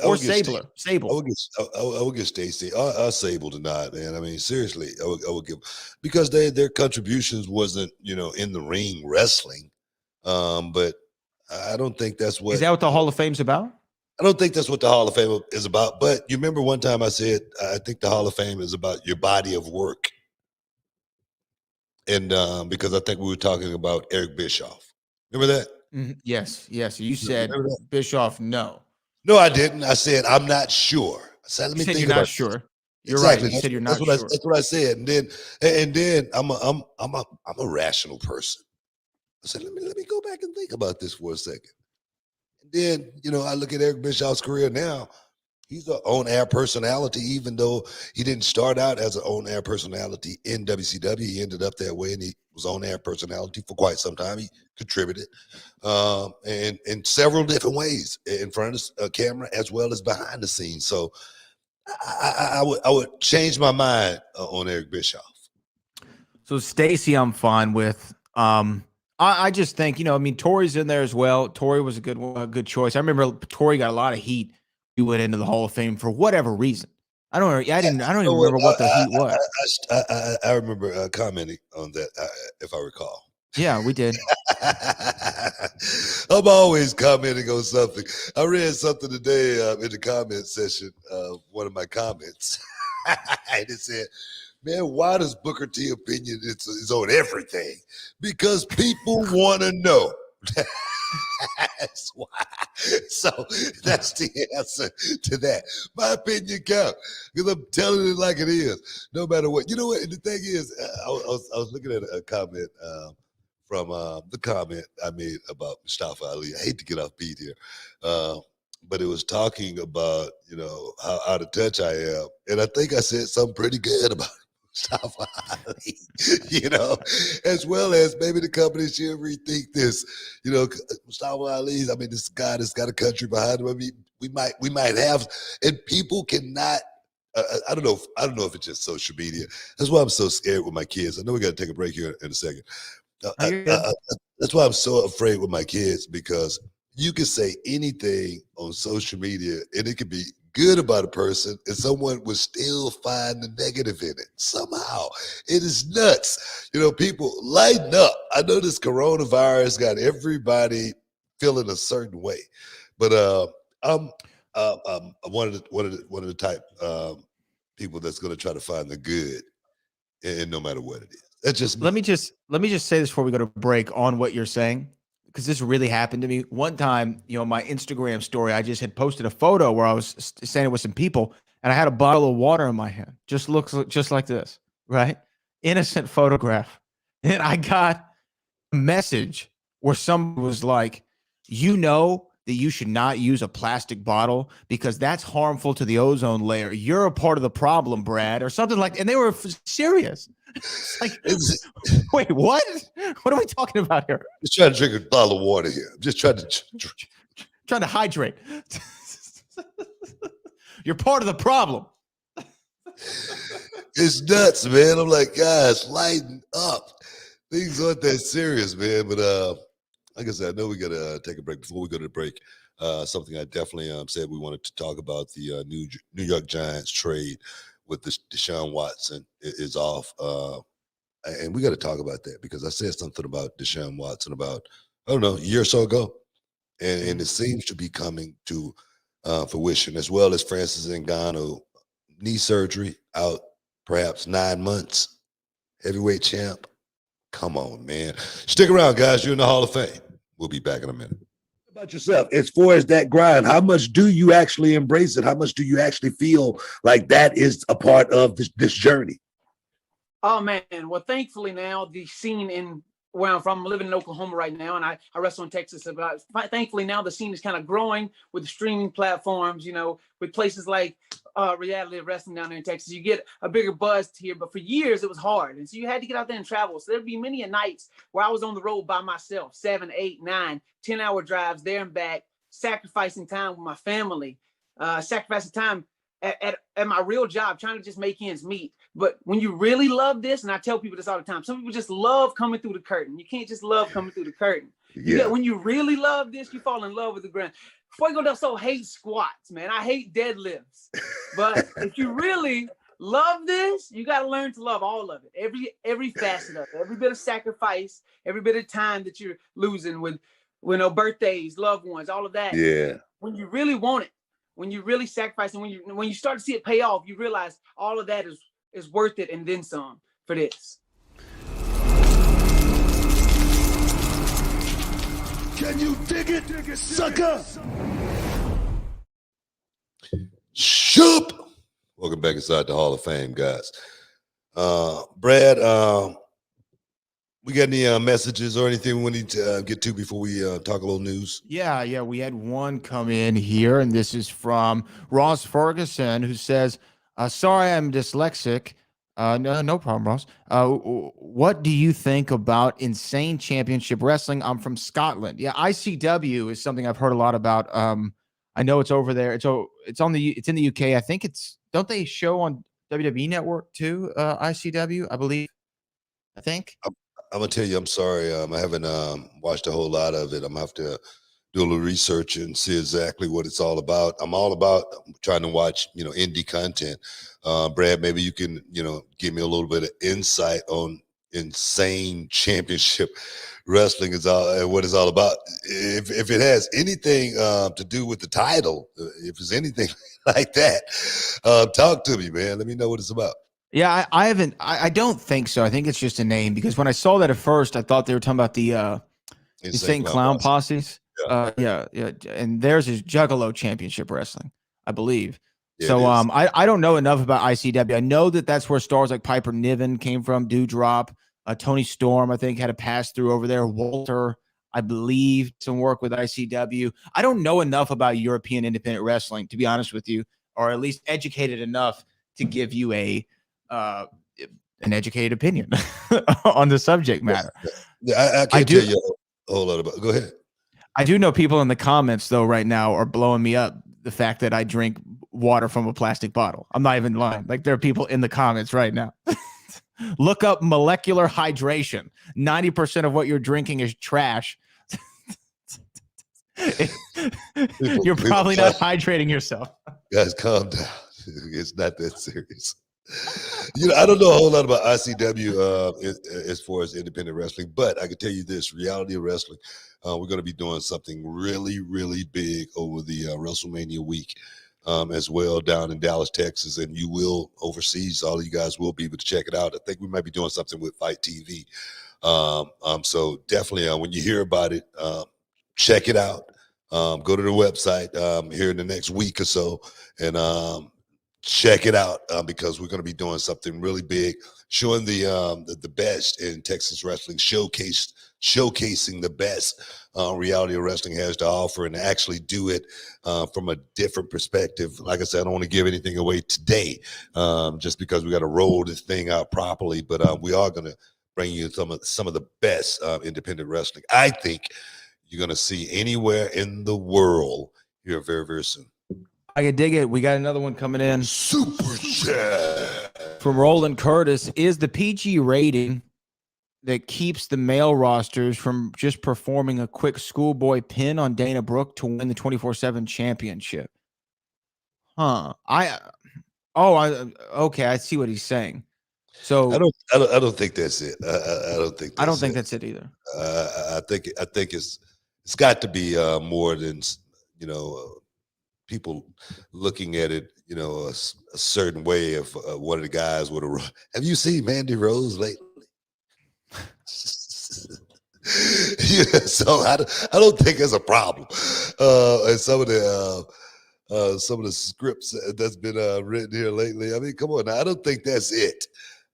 Or would get Sabler. Sable. I would get Stacy. I Sable tonight, man. I mean, seriously, I would give because their contributions wasn't in the ring wrestling, but I don't think that's what Is that what the Hall of Fame's about? I don't think that's what the Hall of Fame is about. But you remember one time I said I think the Hall of Fame is about your body of work, and because I think we were talking about Eric Bischoff. Remember that? Yes. You You said remember that? Bischoff. No. No, I didn't. I said I'm not sure. I said let You me said think you're about not this. sure. You're Exactly. right. You said you're That's not what sure. that's what I said. And then I'm a rational person. I said, let me go back and think about this for a second. And then, I look at Eric Bischoff's career now. He's an on-air personality, even though he didn't start out as an on-air personality in WCW. He ended up that way, and he was on-air personality for quite some time. He contributed and in several different ways, in front of a camera as well as behind the scenes. So I would change my mind on Eric Bischoff. So Stacy, I'm fine with. I just think Tori's in there as well. Tori was a good choice. I remember Tori got a lot of heat. He went into the Hall of Fame for whatever reason. I don't. I didn't. I don't You even know what? remember what the heat was. I remember commenting on that, if I recall. Yeah, we did. I'm always commenting on something. I read something today in the comment section of one of my comments. And it said, man, why does Booker T opinion is on everything? Because people want to know. That's why. So that's the answer to that. My opinion counts because I'm telling it like it is, no matter what. You know what? And the thing is, I was looking at a comment from the comment I made about Mustafa Ali. I hate to get off beat here, but it was talking about how out of touch I am, and I think I said something pretty good about Mustafa Ali, as well as maybe the company should rethink this. Mustafa Ali's, I mean, this guy that's got a country behind him. I mean, we might have, and people cannot. I don't know. I don't know if it's just social media. That's why I'm so scared with my kids. I know we got to take a break here in a second. Oh, you're good. That's why I'm so afraid with my kids, because you can say anything on social media and it could be good about a person and someone would still find the negative in it somehow. It is nuts. People lighten up. I know this coronavirus got everybody feeling a certain way, but I'm one of the type people that's going to try to find the good in no matter what it is. That's just me. Let me just say this before we go to break on what you're saying, because this really happened to me one time. My Instagram story, I just had posted a photo where I was standing with some people, and I had a bottle of water in my hand. Just looks just like this, right? Innocent photograph, and I got a message where someone was like, that you should not use a plastic bottle because that's harmful to the ozone layer. You're a part of the problem, Brad, or something like. And they were serious. It's like, wait, what? What are we talking about here? Just trying to drink a bottle of water here. I'm just trying to hydrate. You're part of the problem. It's nuts, man. I'm like, guys, lighten up. Things aren't that serious, man. But like I said, I know we got to take a break. Before we go to the break, something I definitely said we wanted to talk about, the New York Giants trade with Deshaun Watson is off. And we got to talk about that, because I said something about Deshaun Watson about, I don't know, a year or so ago. And it seems to be coming to fruition, as well as Francis Ngannou, knee surgery, out perhaps 9 months. Heavyweight champ. Come on, man. Stick around, guys. You're in the Hall of Fame. We'll be back in a minute. About yourself, as far as that grind, how much do you actually embrace it? How much do you actually feel like that is a part of this journey? Oh man, well, thankfully now the scene in where I'm from, I'm living in Oklahoma right now, and I wrestle in Texas. But thankfully now the scene is kind of growing with the streaming platforms. With places like Reality Wrestling down there in Texas, you get a bigger buzz here. But for years it was hard, and so you had to get out there and travel. So there'd be many a nights where I was on the road by myself, 7, 8, 9, 10-hour drives there and back, sacrificing time with my family, sacrificing time at my real job, trying to just make ends meet. But when you really love this, and I tell people this all the time, some people just love coming through the curtain. You can't just love coming through the curtain. When you really love this, you fall in love with the ground. Before I go down, so hate squats, man. I hate deadlifts. But if you really love this, you got to learn to love all of it. Every facet of it, every bit of sacrifice, every bit of time that you're losing with birthdays, loved ones, all of that. Yeah. When you really want it, when you really sacrifice, and when you start to see it pay off, you realize all of that is worth it and then some for this. Can you dig it, sucker? Shoop. Welcome back inside the Hall of Fame, guys. Brad, we got any messages or anything we need to get to before we talk a little news? Yeah. We had one come in here, and this is from Ross Ferguson, who says, sorry, I'm dyslexic. No problem, Ross. What do you think about Insane Championship Wrestling? I'm from Scotland. Yeah, ICW is something I've heard a lot about. I know it's over there. It's in the UK. I think don't they show on WWE Network too? ICW, I believe. I think. I'm gonna tell you, I'm sorry. I haven't watched a whole lot of it. I'm gonna have to do a little research and see exactly what it's all about. I'm all about trying to watch, indie content. Brad, maybe you can, give me a little bit of insight on insane championship wrestling is all and what it's all about. If it has anything to do with the title, if it's anything like that, talk to me, man. Let me know what it's about. Yeah, I haven't. I don't think so. I think it's just a name because when I saw that at first, I thought they were talking about the insane clown posses. Yeah. And theirs is Juggalo Championship Wrestling, I believe. Yeah, so I don't know enough about ICW. I know that that's where stars like Piper Niven came from, Dewdrop, Tony Storm, I think, had a pass through over there. Walter, I believe, some work with ICW. I don't know enough about European independent wrestling, to be honest with you, or at least educated enough to give you an educated opinion on the subject matter. Yeah, I can't tell you a whole lot about it. Go ahead. I do know people in the comments, though, right now are blowing me up the fact that I drink water from a plastic bottle. I'm not even lying. Like, there are people in the comments right now. Look up molecular hydration. 90% of what you're drinking is trash. You're probably not hydrating yourself. Guys, calm down. It's not that serious. I don't know a whole lot about ICW as far as independent wrestling, but I can tell you this: reality of wrestling. We're going to be doing something really, really big over the WrestleMania week as well down in Dallas, Texas, and you will overseas. All of you guys will be able to check it out. I think we might be doing something with Fight TV. So definitely, when you hear about it, check it out. Go to the website here in the next week or so, and check it out because we're going to be doing something really big, showing the best in Texas wrestling, showcasing the best reality of wrestling has to offer, and actually do it from a different perspective. Like I said, I don't want to give anything away today, just because we got to roll this thing out properly. But we are going to bring you some of the best independent wrestling I think you're going to see anywhere in the world here very, very soon. I can dig it. We got another one coming in. Super chat from Roland Curtis. Is the PG rating that keeps the male rosters from just performing a quick schoolboy pin on Dana Brooke to win the 24/7 championship? Okay, I see what he's saying. So I don't think that's it. I don't think that's it either. I think it's got to be more than people looking at it, a certain way of one of the guys would have. Have you seen Mandy Rose lately? So I don't think it's a problem. And some of the scripts that's been written here lately. I mean, come on now. I don't think that's it.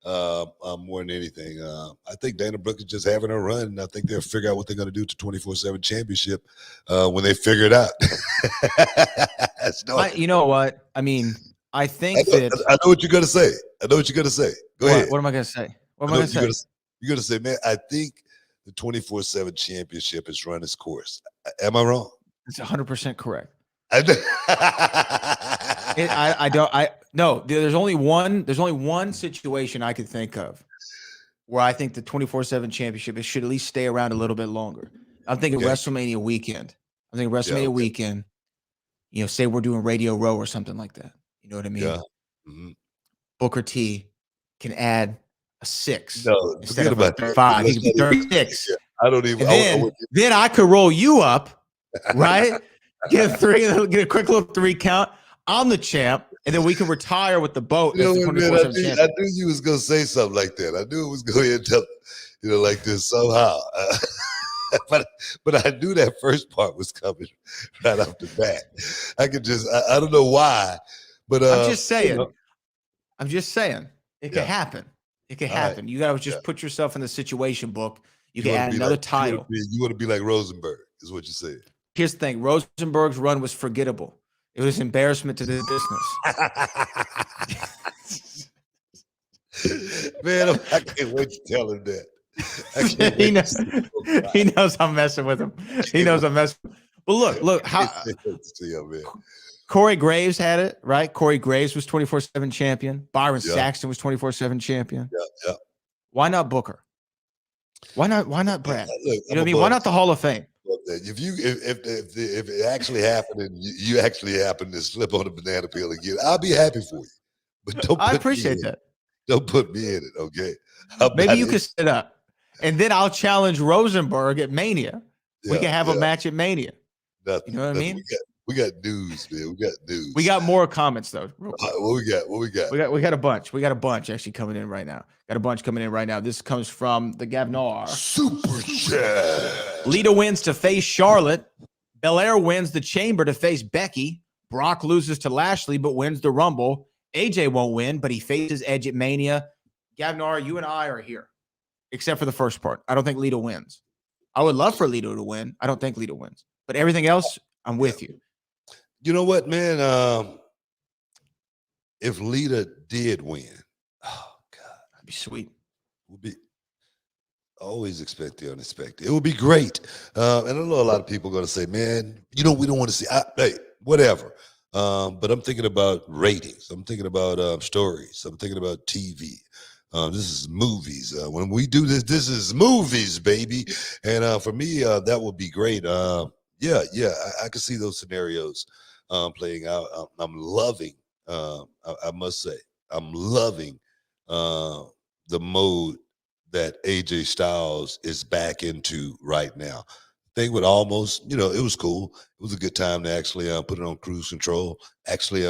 More than anything, I think Dana Brooke is just having a run, and I think they'll figure out what they're going to do to 24/7 championship when they figure it out. You know what? I mean, I think I know what you're going to say. Go ahead. What am I going to say? What am I going to say? You're going to say, man, I think the 24/7 championship has run its course. Am I wrong? It's 100% correct. No, there's only one situation I could think of where I think the 24/7 championship should at least stay around a little bit longer. I'm thinking WrestleMania weekend. Weekend, say we're doing Radio Row or something like that. You know what I mean? Yeah. Mm-hmm. Booker T can add a 6 instead of a 5. He could be 36. Yeah, I don't even. Then I could roll you up, right? Get a quick little 3 count. I'm the champ, and then we can retire with the boat. I knew you was gonna say something like that. I knew it was going to end up, like this somehow. But I knew that first part was coming right off the bat. I don't know why, but I'm just saying, it could happen. It could happen. Right. You gotta just put yourself in the situation book. You can add another title. You want to be like Rosenberg, is what you said. Here's the thing: Rosenberg's run was forgettable. It was embarrassment to the business. Man, I can't wait to tell him that. He knows I'm messing with him. He knows I'm messing. But look how Corey Graves had it, right? Corey Graves was 24/7 champion. Byron Saxton was 24/7 champion. Yeah. Why not Booker? Why not Brad? You know what I mean? Why not the Hall of Fame? If it actually happened and you actually happen to slip on a banana peel again, I'll be happy for you. But I appreciate that. don't put me in it, okay? I'm Maybe not you in- could sit up, and then I'll challenge Rosenberg at Mania. We yeah, can have a yeah, match at Mania. nothing, You know what I nothing. mean? We got news, man. We got We news. got more comments though, real quick. What we got? What we got? We got a bunch. We got a bunch actually coming in right now. Got a bunch coming in right now. This comes from the Gavnar. Super chat. Lita wins to face Charlotte. Belair wins the Chamber to face Becky. Brock loses to Lashley but wins the Rumble. AJ won't win, but he faces Edge at Mania. Gavnar, you and I are here, except for the first part. I don't think Lita wins. I would love for Lita to win. I don't think Lita wins. But everything else, I'm with you. You know what, man? If Lita did win, oh God, That'd be sweet. would be always expect the unexpected. It would be great. And I know a lot of people are going to say, man, we don't want to see, hey, whatever. But I'm thinking about ratings. I'm thinking about stories. I'm thinking about TV. This is movies. When we do this, this is movies, baby. And for me, that would be great. I can see those scenarios playing out. I'm loving, I must say, I'm loving the mode that AJ Styles is back into right now. Thing with almost, it was cool. It was a good time to actually put it on cruise control. Actually,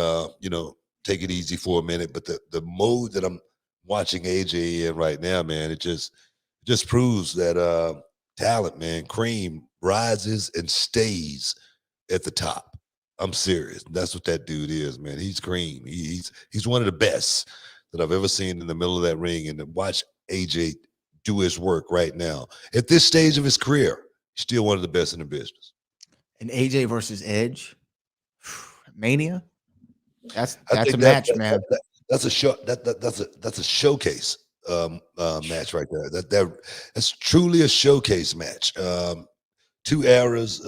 take it easy for a minute. But the mode that I'm watching AJ in right now, man, it just proves that talent, man, cream rises and stays at the top. I'm serious. That's what that dude is, man. He's cream. He's one of the best that I've ever seen in the middle of that ring. And to watch AJ do his work right now at this stage of his career, he's still one of the best in the business. And AJ versus Edge, Mania. That's I a think match, man. That's a show. That's a showcase match right there. That's truly a showcase match. Two eras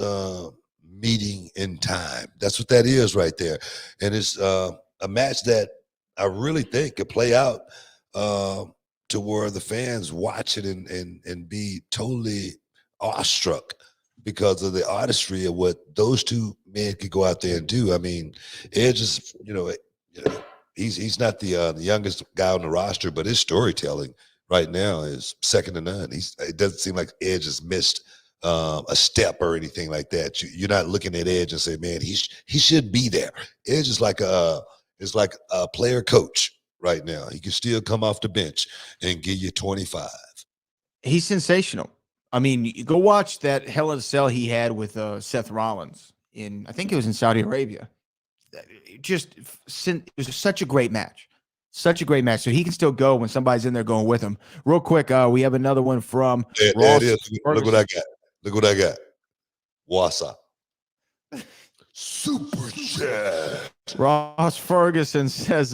meeting in time. That's what that is right there. And it's a match that I really think could play out to where the fans watch it and be totally awestruck because of the artistry of what those two men could go out there and do. I mean, Edge is, he's not the youngest guy on the roster, but his storytelling right now is second to none. It doesn't seem like Edge has missed a step or anything like that. You're not looking at Edge and say, man, he should be there. Edge is like a player coach right now. He can still come off the bench and give you 25. He's sensational. I mean, you go watch that Hell in a Cell he had with Seth Rollins I think it was in Saudi Arabia. It was such a great match. Such a great match. So he can still go when somebody's in there going with him. Real quick, we have another one from There it is. Look what I got. Look what I got. Wasa. Super chat. Ross Ferguson says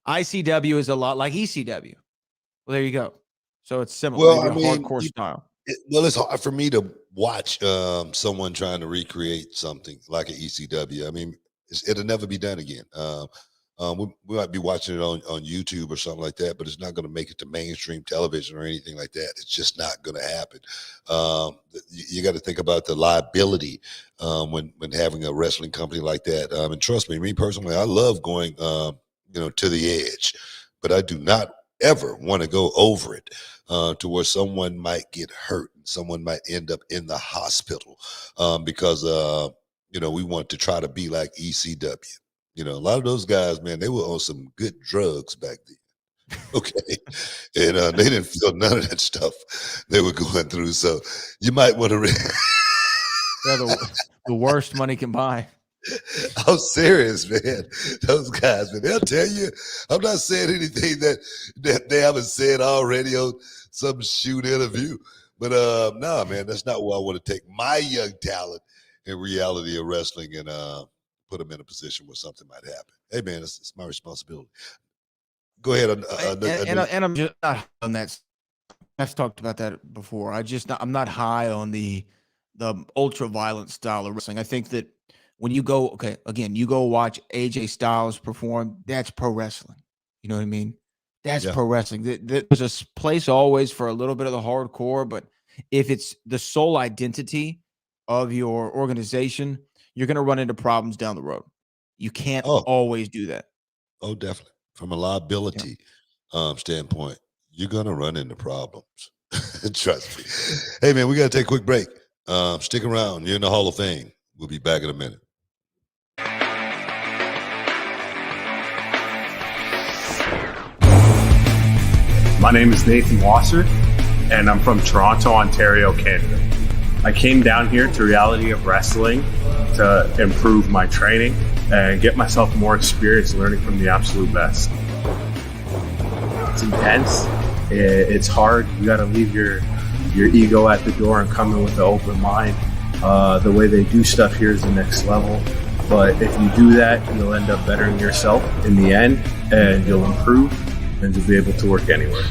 ICW is a lot like ECW. Well, there you go. So it's similar. Well, maybe a hardcore style. It's hard for me to watch someone trying to recreate something like an ECW. I mean, it'll never be done again. We might be watching it on YouTube or something like that, but it's not going to make it to mainstream television or anything like that. It's just not going to happen. You got to think about the liability when having a wrestling company like that. And trust me personally, I love going, to the edge, but I do not ever want to go over it to where someone might get hurt and someone might end up in the hospital because we want to try to be like ECW. A lot of those guys, man, they were on some good drugs back then. Okay. And they didn't feel none of that stuff they were going through. So you might want to. The worst money can buy. I'm serious, man. Those guys, man, they'll tell you. I'm not saying anything that they haven't said already on some shoot interview. But no, man, that's not where I want to take my young talent in reality of wrestling and put them in a position where something might happen. Hey, man, it's my responsibility. Go ahead. And I'm just not on that. I've talked about that before. I'm not high on the ultra violent style of wrestling. I think that when you go, you go watch AJ Styles perform, that's pro wrestling. You know what I mean? That's pro wrestling. There's a place always for a little bit of the hardcore, but if it's the sole identity of your organization, you're going to run into problems down the road. You can't Oh, always do that. oh, definitely. From a liability standpoint, you're gonna run into problems. Trust me. Hey, man, we gotta take a quick break. Stick around. You're in the Hall of Fame. We'll be back in a minute. My name is Nathan Wasser, and I'm from Toronto, Ontario, Canada. I came down here to Reality of Wrestling to improve my training and get myself more experience learning from the absolute best. It's intense. It's hard. You got to leave your ego at the door and come in with an open mind. The way they do stuff here is the next level. But if you do that, you'll end up bettering yourself in the end, and you'll improve, and you'll be able to work anywhere.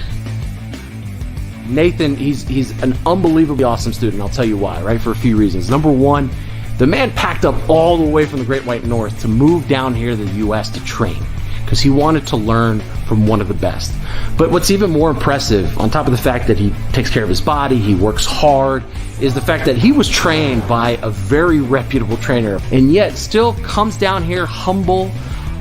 Nathan, he's an unbelievably awesome student. I'll tell you why, right? For a few reasons. Number one, the man packed up all the way from the Great White North to move down here to the U.S. to train because he wanted to learn from one of the best. But what's even more impressive, on top of the fact that he takes care of his body, he works hard, is the fact that he was trained by a very reputable trainer and yet still comes down here humble,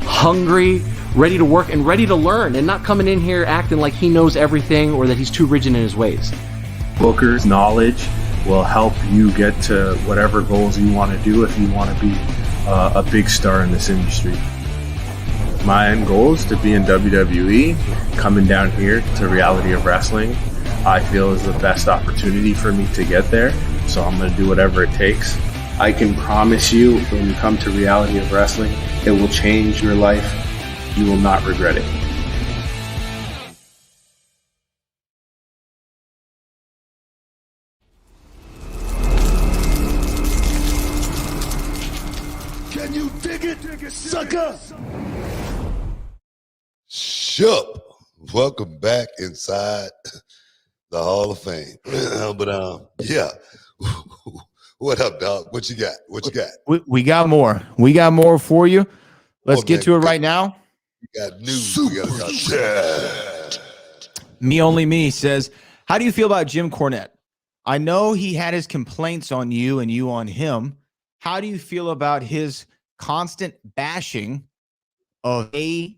hungry, ready to work and ready to learn, and not coming in here acting like he knows everything or that he's too rigid in his ways. Booker's knowledge will help you get to whatever goals you want to do if you want to be a big star in this industry. My end goal is to be in WWE. Coming down here to Reality of Wrestling, I feel is the best opportunity for me to get there, so I'm going to do whatever it takes. I can promise you, when you come to Reality of Wrestling, it will change your life. You will not regret it. Can you dig it, sucker? Shup. Welcome back inside the Hall of Fame. Yeah. What up, dog? What you got? What you got? We got more. We got more for you. Let's get man. to it right now. We got news. We gotta talk about. Me Only Me says, how do you feel about Jim Cornette? I know he had his complaints on you and you on him. How do you feel about his constant bashing of AEW?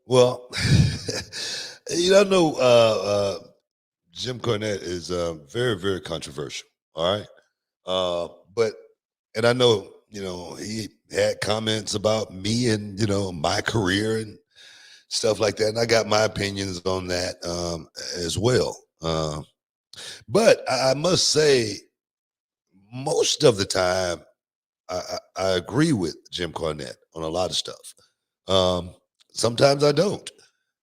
Well, I know Jim Cornette is very, very controversial. All right. And I know, he had comments about me and, my career and stuff like that. And I got my opinions on that as well. But I must say, most of the time, I agree with Jim Cornette on a lot of stuff. Sometimes I don't.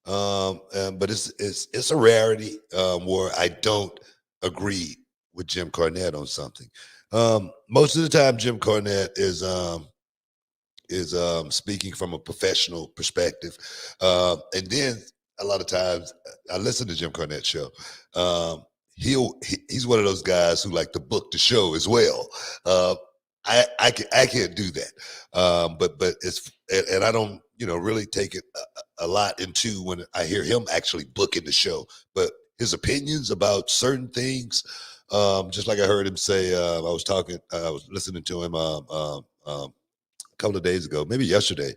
But it's a rarity where I don't agree with Jim Cornette on something. Most of the time, Jim Cornette is speaking from a professional perspective, and then a lot of times I listen to Jim Cornette's show. He's one of those guys who like to book the show as well. I can't do that, but it's and I don't really take it a lot into when I hear him actually booking the show, but his opinions about certain things. Just like I heard him say, I was listening to him a couple of days ago, maybe yesterday,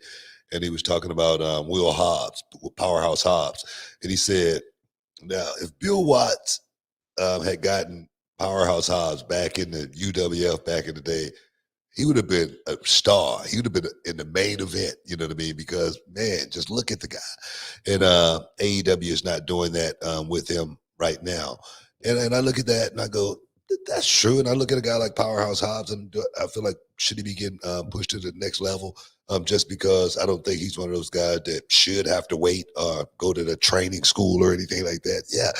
and he was talking about Will Hobbs, Powerhouse Hobbs, and he said, now if Bill Watts had gotten Powerhouse Hobbs back in the UWF back in the day, he would have been a star. He would have been in the main event, you know what I mean? Because, man, just look at the guy. And AEW is not doing that with him right now. And I look at that and I go, that's true. And I look at a guy like Powerhouse Hobbs and I feel like, should he be getting pushed to the next level? Just because I don't think he's one of those guys that should have to wait or go to the training school or anything like that. Yeah.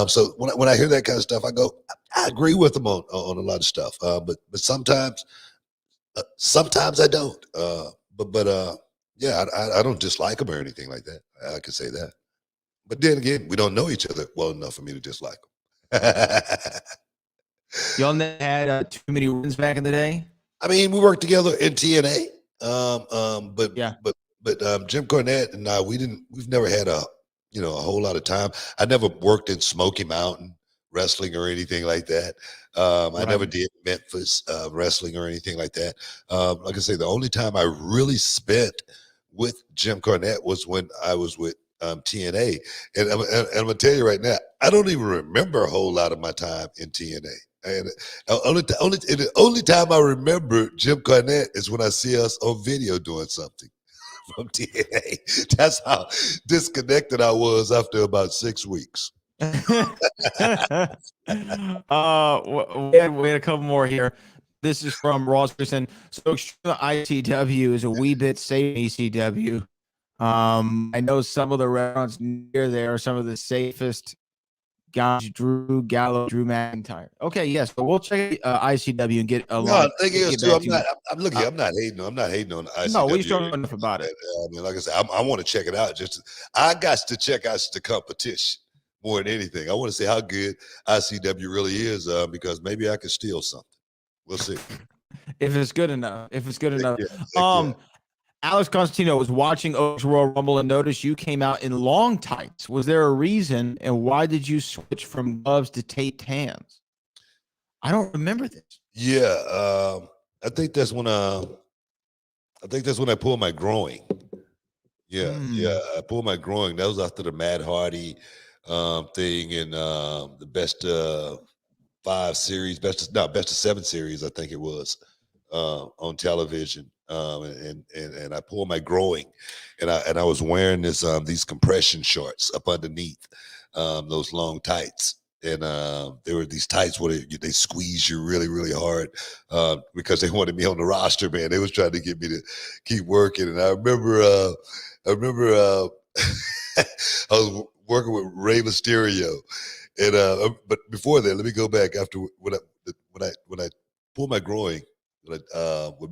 So when I hear that kind of stuff, I go, I agree with him on a lot of stuff. But sometimes I don't. Yeah, I don't dislike him or anything like that. I can say that. But then again, we don't know each other well enough for me to dislike him. Y'all never had too many wins back in the day? I mean, we worked together in TNA. But Jim Cornette and I, we've never had a whole lot of time. I never worked in Smoky Mountain wrestling or anything like that. I never did Memphis wrestling or anything like that. Like I say, the only time I really spent with Jim Cornette was when I was with TNA. And I'm going to tell you right now, I don't even remember a whole lot of my time in TNA. And the only time I remember Jim Cornette is when I see us on video doing something from TNA. That's how disconnected I was after about 6 weeks. We had a couple more here. This is from Ross Pearson. So Extreme ICW is a wee bit safe ECW. I know some of the restaurants near there are some of the safest guys. Drew Gallo, Drew McIntyre. Okay, yes, but we'll check ICW and get a No, lot. the thing is too, I'm looking. I'm not hating. I'm not hating on the ICW. No, we don't know enough about it. I mean, like I said, I want to check it out. I got to check out the competition more than anything. I want to see how good ICW really is, because maybe I could steal something. We'll see. If it's good enough. Yeah. Alex Constantino was watching Oaks Royal Rumble and noticed you came out in long tights. Was there a reason, and why did you switch from gloves to taped hands? I don't remember this. Yeah, I think that's when I pulled my groin. Yeah, I pulled my groin. That was after the Matt Hardy thing and the best five series, best of 7 series, I think it was, on television. And I pulled my groin, and I was wearing these compression shorts up underneath those long tights. And there were these tights where they squeeze you really, really hard because they wanted me on the roster, man. They was trying to get me to keep working. And I remember I was working with Rey Mysterio. And but before that, let me go back after when I pulled my groin with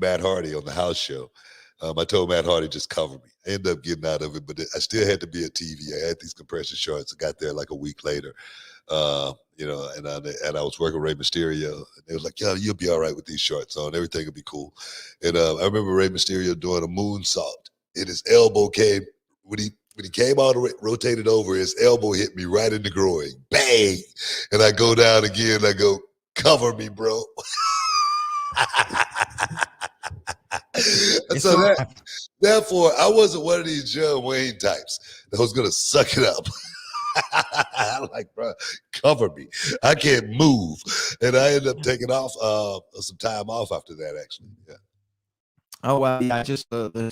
Matt Hardy on the house show. I told Matt Hardy just cover me. I ended up getting out of it, but I still had to be a TV. I had these compression shorts. I got there like a week later, and I was working with Rey Mysterio. And they was like, "Yeah, you'll be all right with these shorts on. Everything will be cool." And I remember Rey Mysterio doing a moonsault, and his elbow came when he came all the way, rotated over. His elbow hit me right in the groin, bang! And I go down again. I go, "Cover me, bro." So therefore, I wasn't one of these John Wayne types that was gonna suck it up. I'm like, bro, cover me. I can't move, and I ended up taking off some time off after that. Actually, yeah. Oh well, yeah. Just the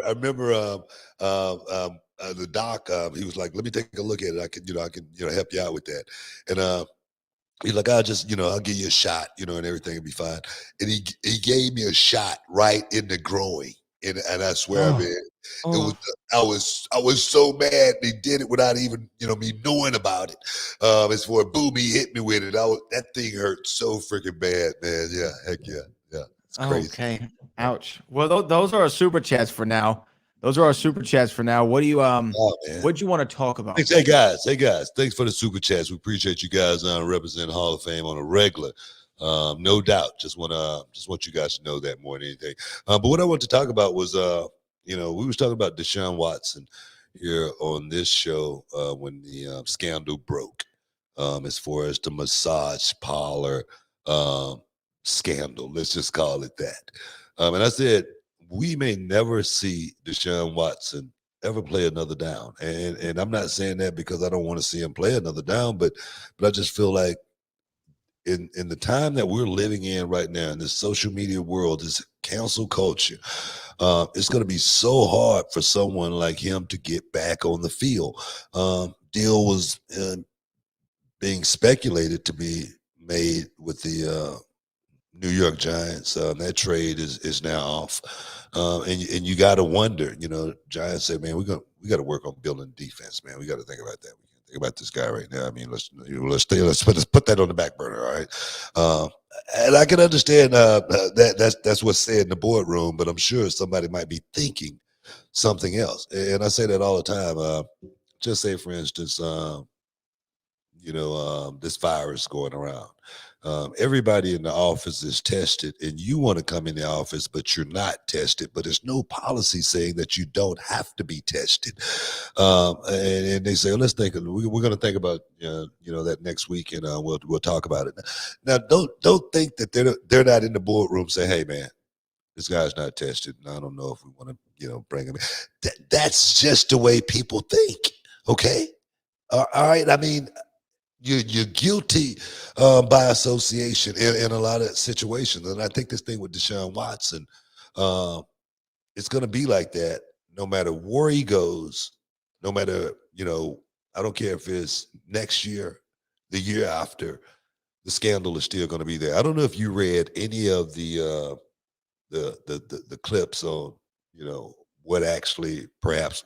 I remember the doc. He was like, "Let me take a look at it. I can help you out with that." And he's like, I'll give you a shot, and everything will be fine. And he gave me a shot right in the groin. And I swear, man, it was I was so mad he did it without even, me knowing about it. As for a boom, he hit me with it. That thing hurt so freaking bad, man. Yeah, heck yeah. Yeah. It's crazy. Okay. Ouch. Well, those are our super chats for now. What do you what do you want to talk about? Hey guys, thanks for the super chats. We appreciate you guys representing Hall of Fame on a regular. No doubt. Just want you guys to know that more than anything. But what I want to talk about was we was talking about Deshaun Watson here on this show when the scandal broke, as far as the massage parlor scandal. Let's just call it that. And I said, we may never see Deshaun Watson ever play another down. And I'm not saying that because I don't want to see him play another down, but I just feel like in the time that we're living in right now, in this social media world, this cancel culture, it's going to be so hard for someone like him to get back on the field. Deal was being speculated to be made with the New York Giants. That trade is now off, and you got to wonder. Giants said, "Man, we got to work on building defense. Man, we got to think about that. We can't think about this guy right now. I mean, let's put that on the back burner. All right." And I can understand that's what's said in the boardroom, but I'm sure somebody might be thinking something else. And I say that all the time. Just say, for instance, this virus going around. Everybody in the office is tested, and you want to come in the office, but you're not tested. But there's no policy saying that you don't have to be tested. And they say, let's think. We're going to think about that next week, and we'll talk about it. Now, don't think that they're not in the boardroom saying, "Hey, man, this guy's not tested, and I don't know if we want to bring him in." That's just the way people think. Okay, all right. I mean, you're guilty by association in a lot of situations, and I think this thing with Deshaun Watson, it's going to be like that no matter where he goes, no matter I don't care if it's next year, the year after, the scandal is still going to be there. I don't know if you read any of the clips on what actually perhaps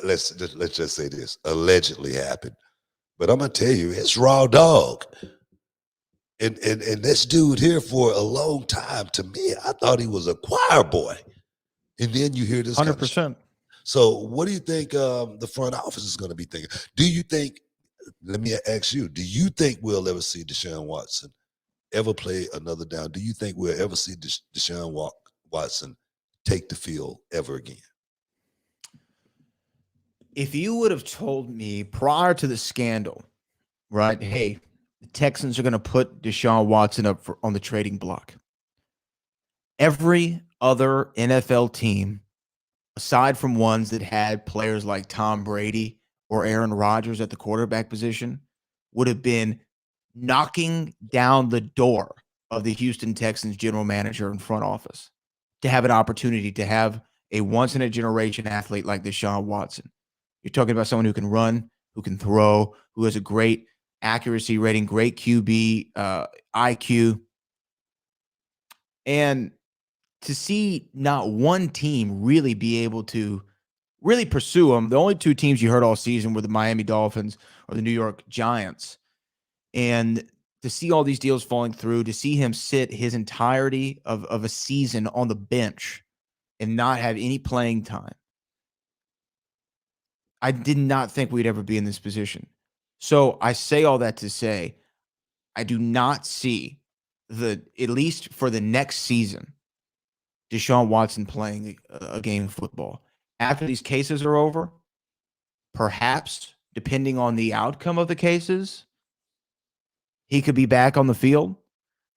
let's just say this allegedly happened. But I'm gonna tell you, it's raw dog. And this dude here for a long time, to me, I thought he was a choir boy. And then you hear this 100%. So what do you think the front office is going to be thinking? Do you think, let me ask you, do you think we'll ever see Deshaun Watson ever play another down? Do you think we'll ever see Deshaun Watson take the field ever again? If you would have told me prior to the scandal, right, hey, the Texans are going to put Deshaun Watson up on the trading block, every other NFL team, aside from ones that had players like Tom Brady or Aaron Rodgers at the quarterback position, would have been knocking down the door of the Houston Texans general manager and front office to have an opportunity to have a once-in-a-generation athlete like Deshaun Watson. You're talking about someone who can run, who can throw, who has a great accuracy rating, great QB IQ. And to see not one team really be able to really pursue him, the only two teams you heard all season were the Miami Dolphins or the New York Giants. And to see all these deals falling through, to see him sit his entirety of a season on the bench and not have any playing time, I did not think we'd ever be in this position. So I say all that to say, I do not see at least for the next season, Deshaun Watson playing a game of football. After these cases are over, perhaps, depending on the outcome of the cases, he could be back on the field.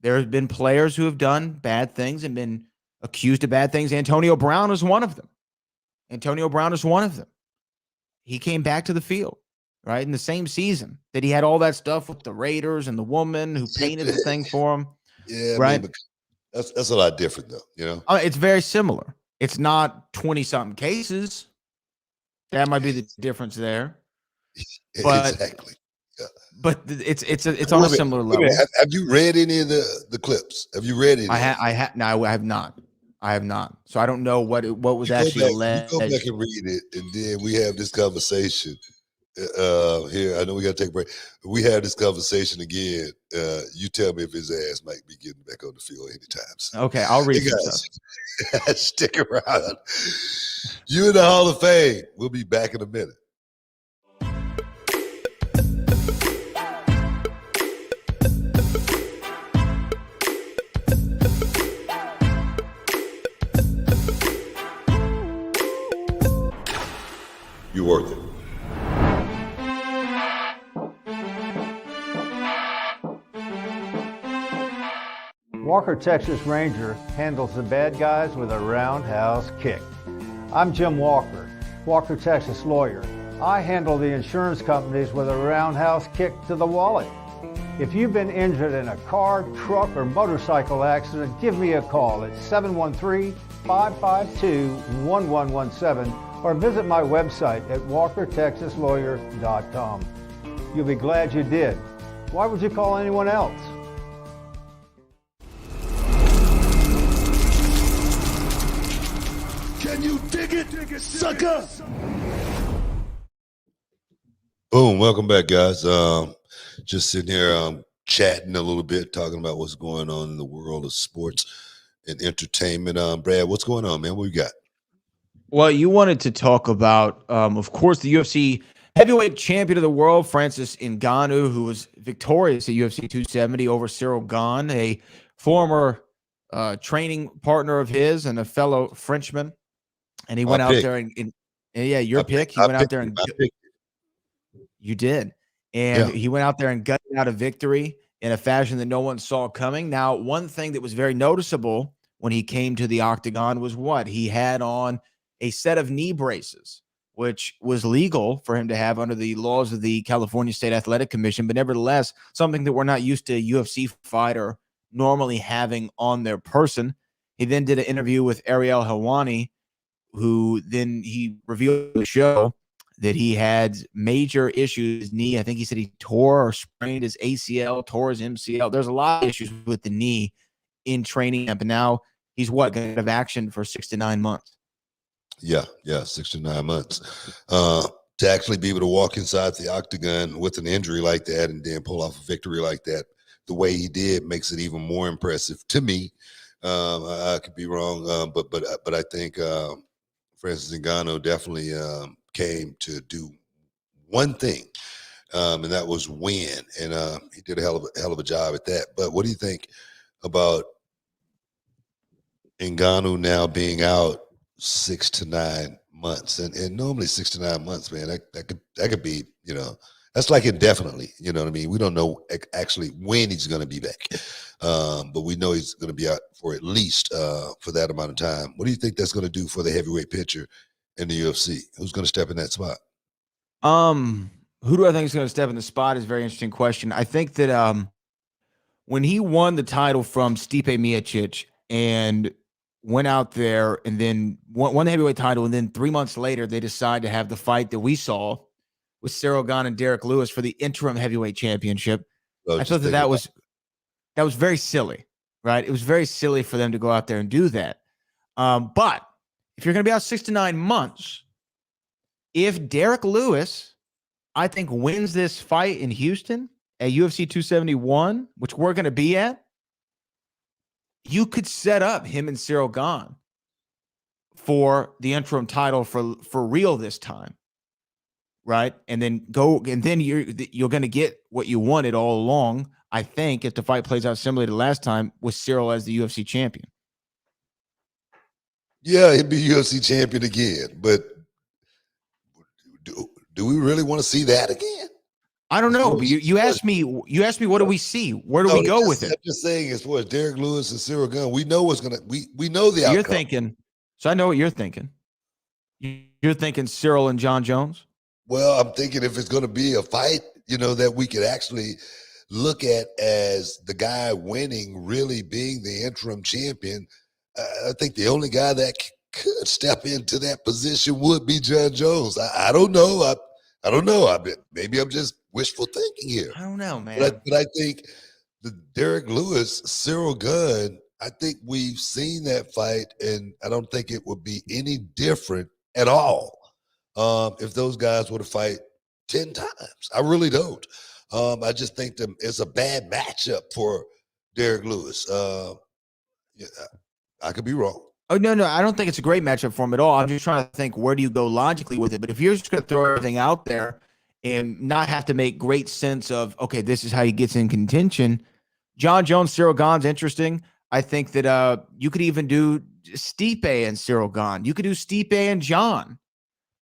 There have been players who have done bad things and been accused of bad things. Antonio Brown is one of them. He came back to the field, right, in the same season that he had all that stuff with the Raiders and the woman who painted the thing for him. Yeah, right. I mean, that's a lot different, though. It's very similar. It's not 20-something cases. That might be the difference there. But, exactly. Yeah. But it's on a similar level. Have you read any of the clips? Have you read any? I have not. So I don't know what was actually alleged. You go back and read it, and then we have this conversation here. I know we got to take a break. We have this conversation again. You tell me if his ass might be getting back on the field anytime soon. Okay, I'll read hey some guys, stuff. stick around. You in the Hall of Fame. We'll be back in a minute. You're worth it. Walker Texas Ranger handles the bad guys with a roundhouse kick. I'm Jim Walker, Walker Texas lawyer. I handle the insurance companies with a roundhouse kick to the wallet. If you've been injured in a car, truck, or motorcycle accident, give me a call at 713-552-1117 or visit my website at walkertexaslawyer.com. You'll be glad you did. Why would you call anyone else? Can you dig it, sucker? Boom, welcome back, guys. Just sitting here chatting a little bit, talking about what's going on in the world of sports and entertainment. Brad, what's going on, man? What we got? Well, you wanted to talk about, of course, the UFC heavyweight champion of the world, Francis Ngannou, who was victorious at UFC 270 over Cyril Gahn, a former training partner of his and a fellow Frenchman. And he went out there and yeah, your pick. He went out there and you did. And he went out there and gutted out a victory in a fashion that no one saw coming. Now, one thing that was very noticeable when he came to the octagon was what? He had on a set of knee braces, which was legal for him to have under the laws of the California State Athletic Commission, but nevertheless, something that we're not used to a UFC fighter normally having on their person. He then did an interview with Ariel Helwani, who then he revealed the show that he had major issues with his knee. I think he said he tore or sprained his ACL, tore his MCL. There's a lot of issues with the knee in training camp, and now he's going to have action for 6 to 9 months. Yeah, 6 to 9 months. To actually be able to walk inside the octagon with an injury like that and then pull off a victory like that, the way he did, makes it even more impressive to me. I could be wrong, but I think Francis Ngannou definitely came to do one thing, and that was win, and he did a hell of a job at that. But what do you think about Ngannou now being out 6 to 9 months? And normally 6 to 9 months, man, that could be, that's like indefinitely. You know what I mean? We don't know actually when he's going to be back, but we know he's going to be out for at least for that amount of time. What do you think that's going to do for the heavyweight pitcher in the UFC? Who's going to step in that spot? Who do I think is going to step in the spot is a very interesting question. I think that when he won the title from Stipe Miocic and went out there and then won the heavyweight title, and then 3 months later they decide to have the fight that we saw with Cyril Gahn and Derek Lewis for the interim heavyweight championship. I thought that was very silly, right? It was very silly for them to go out there and do that. But if you're going to be out 6 to 9 months, if Derek Lewis, I think, wins this fight in Houston at UFC 271, which we're going to be at, you could set up him and Cyril Gahn for the interim title for real this time, right? And then you're going to get what you wanted all along, I think, if the fight plays out similar to last time with Cyril as the UFC champion. Yeah, he'd be UFC champion again, but do we really want to see that again? I don't know, but you asked me what do we see? Where do we go with it? I'm just saying, as far as Derek Lewis and Cyril Gahn, we know what's we know the outcome. You're thinking, so I know what you're thinking. You're thinking Cyril and John Jones? Well, I'm thinking if it's going to be a fight, that we could actually look at as the guy winning really being the interim champion, I think the only guy that could step into that position would be John Jones. I don't know. I don't know. Maybe I'm just wishful thinking here. I don't know, man. But I think the Derek Lewis, Cyril Gahn, I think we've seen that fight, and I don't think it would be any different at all if those guys were to fight 10 times. I really don't. I just think it's a bad matchup for Derek Lewis. Yeah, I could be wrong. Oh, no, I don't think it's a great matchup for him at all. I'm just trying to think, where do you go logically with it? But if you're just going to throw everything out there and not have to make great sense of, okay, this is how he gets in contention, John Jones, Cyril Gahn's interesting. I think that you could even do Stipe and Cyril Gahn. You could do Stipe and John.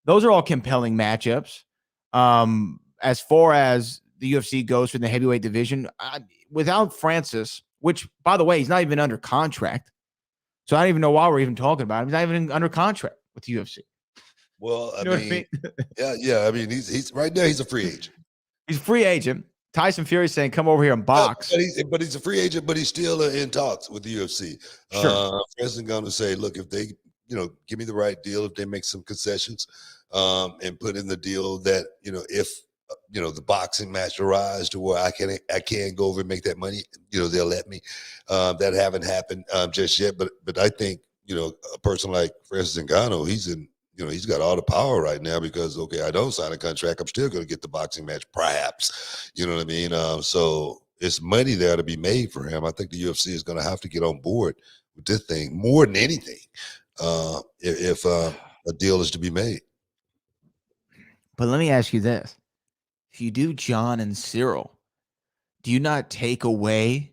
Those are all compelling matchups. As far as the UFC goes for the heavyweight division, without Francis, which, by the way, he's not even under contract. So I don't even know why we're even talking about him. He's not even under contract with the UFC. Well, I mean, yeah. I mean, he's right now. He's a free agent. He's a free agent. Tyson Fury saying, "Come over here and box." But he's a free agent. But he's still in talks with the UFC. Sure. President going to say, look, if they, give me the right deal, if they make some concessions, and put in the deal that if the boxing match arrives to where I can go over and make that money, they'll let me. That haven't happened just yet, but I think a person like Francis Ngannou, he's got all the power right now because I don't sign a contract, I'm still going to get the boxing match, perhaps. You know what I mean? So it's money there to be made for him. I think the UFC is going to have to get on board with this thing more than anything if a deal is to be made. But let me ask you this. If you do John and Cyril, do you not take away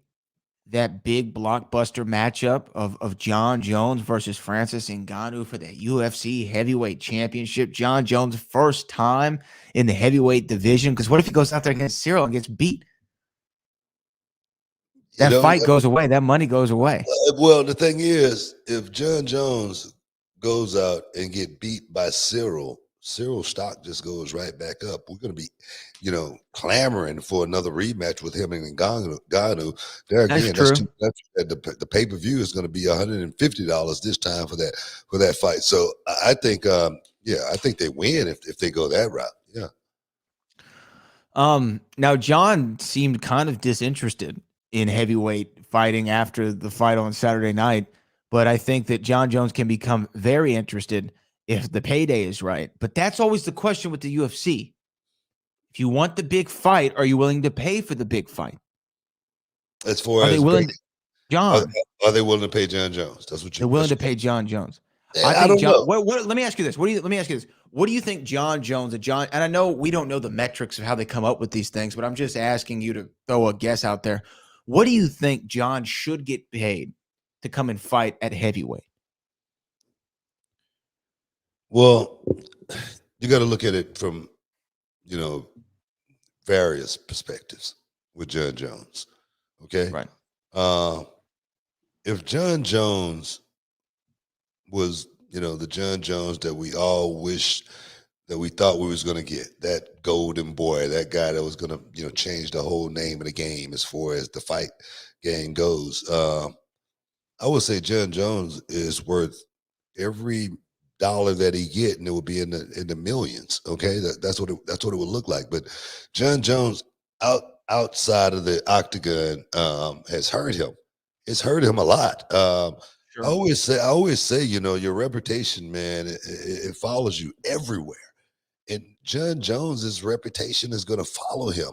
that big blockbuster matchup of John Jones versus Francis Ngannou for the UFC heavyweight championship? John Jones' first time in the heavyweight division. Because what if he goes out there against Cyril and gets beat? You That know, fight goes away. That money goes away. well, the thing is, if John Jones goes out and get beat by Cyril, Cyril's stock just goes right back up. We're going to be, clamoring for another rematch with him and Ngannou. There again, That's true. The pay per view is going to be $150 this time for that fight. So I think, I think they win if they go that route. Yeah. Now John seemed kind of disinterested in heavyweight fighting after the fight on Saturday night, but I think that John Jones can become very interested if the payday is right. But that's always the question with the UFC. If you want the big fight, are you willing to pay for the big fight? As far Are as they willing? John, are they willing to pay John Jones? That's what they're willing to pay John Jones. I don't know. Let me ask you this. Let me ask you this. What do you think John Jones and I know we don't know the metrics of how they come up with these things, but I'm just asking you to throw a guess out there. What do you think John should get paid to come and fight at heavyweight? Well, you got to look at it from, various perspectives with John Jones. Okay. Right. If John Jones was, the John Jones that we all wish that we thought we was going to get, that golden boy, that guy that was going to, change the whole name of the game as far as the fight game goes. I would say John Jones is worth every dollar that he get, and it would be in the millions. Okay, that's what it would look like. But John Jones outside of the octagon has hurt him. It's hurt him a lot. Sure. I always say, your reputation, man, it follows you everywhere. And John Jones's reputation is going to follow him.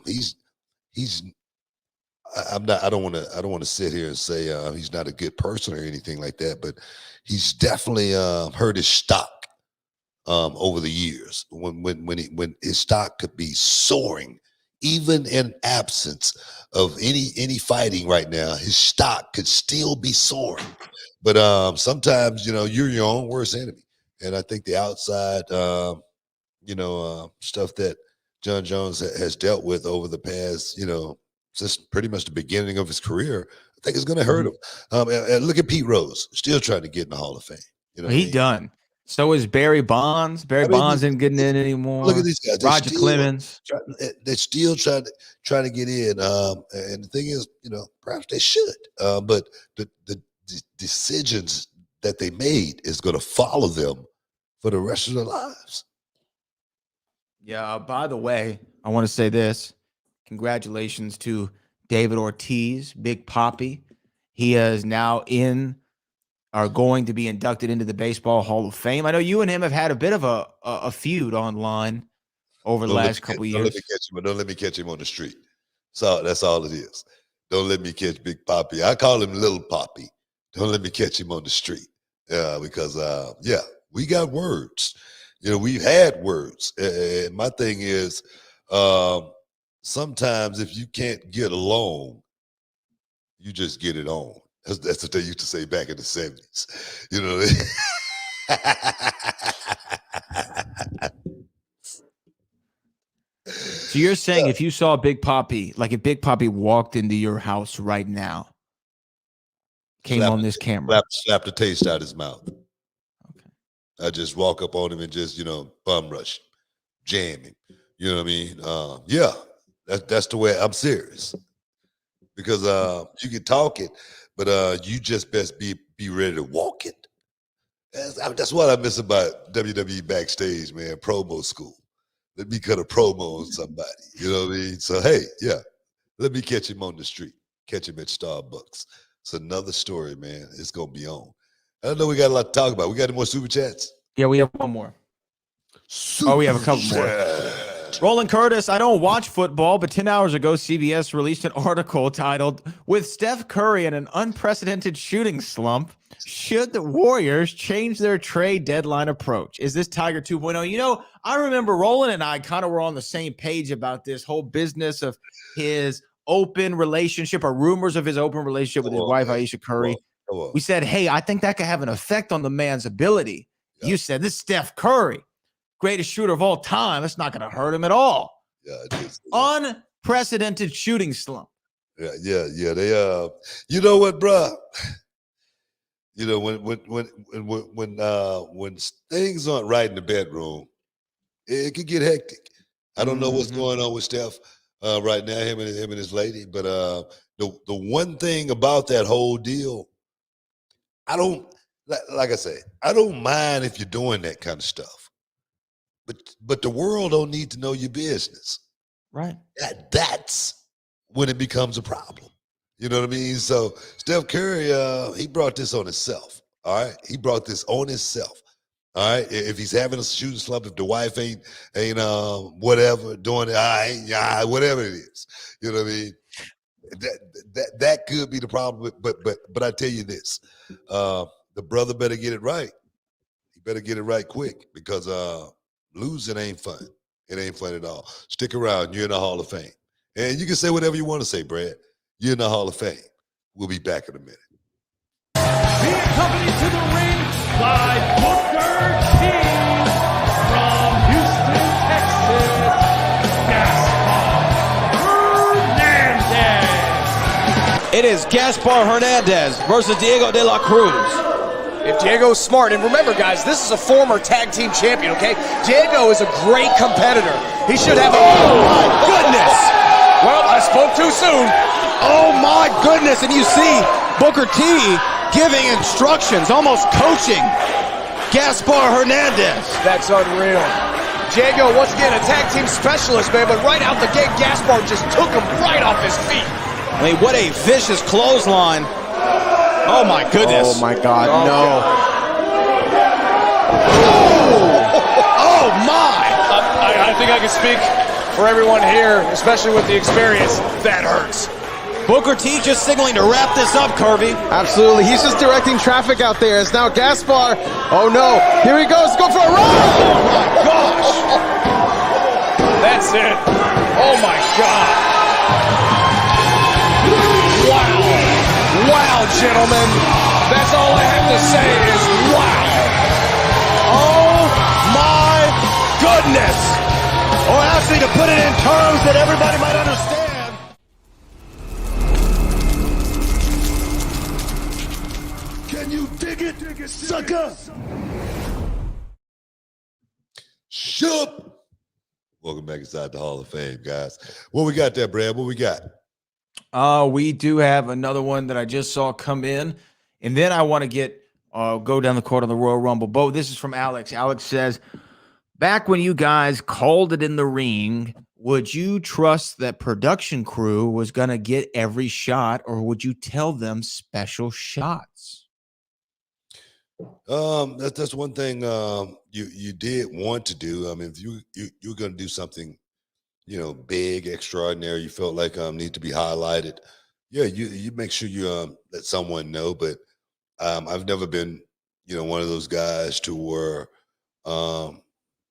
I don't want to sit here and say he's not a good person or anything like that, but he's definitely hurt his stock over the years when his stock could be soaring, even in absence of any fighting right now. His stock could still be soaring, but sometimes you're your own worst enemy, and I think the outside stuff that John Jones has dealt with over the past since pretty much the beginning of his career, I think it's going to hurt him. And look at Pete Rose, still trying to get in the Hall of Fame. He done. So is Barry Bonds. Bonds isn't getting in anymore. Look at these guys. Roger Clemens. They're still trying to get in. And the thing is, perhaps they should. But the decisions that they made is going to follow them for the rest of their lives. Yeah. By the way, I want to say this. Congratulations to David Ortiz, Big Papi. He is now going to be inducted into the Baseball Hall of Fame. I know you and him have had a bit of a feud online over the last couple of years. Don't let me catch him on the street. So that's all it is. Don't let me catch Big Papi. I call him Little Papi. Don't let me catch him on the street. Because we got words. We've had words. And my thing is, sometimes if you can't get along, you just get it on. That's what they used to say back in the 70s. So you're saying if you saw Big Papi, like if Big Papi walked into your house right now, came on this camera, slap the taste out his mouth. Okay. I just walk up on him and just, bum rush, jam him. You know what I mean? That's the way. I'm serious. Because you can talk it, but you just best be ready to walk it. That's what I miss about WWE backstage, man. Promo school. Let me cut a promo on somebody. You know what I mean? So hey, let me catch him on the street. Catch him at Starbucks. It's another story, man. It's gonna be on. I know we got a lot to talk about. We got any more super chats? Yeah, we have one more. We have a couple more. Roland Curtis, I don't watch football, but 10 hours ago, CBS released an article titled, "With Steph Curry in an unprecedented shooting slump, should the Warriors change their trade deadline approach? Is this Tiger 2.0? I remember Roland and I kind of were on the same page about this whole business of his open relationship or rumors of his open relationship with his wife, Aisha Curry. We said, hey, I think that could have an effect on the man's ability. Yeah. You said, this is Steph Curry, greatest shooter of all time. That's not going to hurt him at all. Yeah, it is. Unprecedented shooting slump. Yeah. They, you know what, bro? You know, when things aren't right in the bedroom, it could get hectic. I don't know what's going on with Steph right now, him and his lady. But the one thing about that whole deal, I don't, like I say, I don't mind if you're doing that kind of stuff. But the world don't need to know your business. Right. That's when it becomes a problem. You know what I mean? So Steph Curry, he brought this on himself. All right. He brought this on himself. All right. If he's having a shooting slump, if the wife ain't whatever doing it, whatever it is, you know what I mean? That could be the problem. But I tell you this, the brother better get it right. He better get it right quick because losing ain't fun. It ain't fun at all. Stick around. You're in the Hall of Fame. And you can say whatever you want to say, Brad. You're in the Hall of Fame. We'll be back in a minute. Being accompanied to the ring by Booker T from Houston, Texas, Gaspar Hernandez. It is Gaspar Hernandez versus Diego de la Cruz. If Diego's smart, and remember, guys, this is a former tag team champion, okay? Diego is a great competitor. He should have oh, my goodness! Well, I spoke too soon. Oh, my goodness. And you see Booker T giving instructions, almost coaching Gaspar Hernandez. That's unreal. Diego, once again, a tag team specialist, man, but right out the gate, Gaspar just took him right off his feet. I mean, what a vicious clothesline. Oh, my goodness. Oh, my God, no. Oh, my. I think I can speak for everyone here, especially with the experience. That hurts. Booker T just signaling to wrap this up, Kirby. Absolutely. He's just directing traffic out there. It's now Gaspar. Oh, no. Here he goes. Go for a run. Oh, my gosh. That's it. Oh, my God. Wow. Wow, gentlemen. That's all I have to say is wow. Oh, my goodness. Or actually, to put it in terms that everybody might understand. Can you dig it, sucker? Shup. Welcome back inside the Hall of Fame, guys. What we got there, Brad? What we got? We do have another one that I just saw come in, and then I want to get go down the court on the Royal Rumble. Bo, this is from Alex. Alex says, back when you guys called it in the ring, would you trust that production crew was going to get every shot, or would you tell them special shots? That's one thing you did want to do. I mean, if you're going to do something, big, extraordinary, you felt like need to be highlighted. Yeah, you make sure you let someone know. But I've never been, one of those guys to where I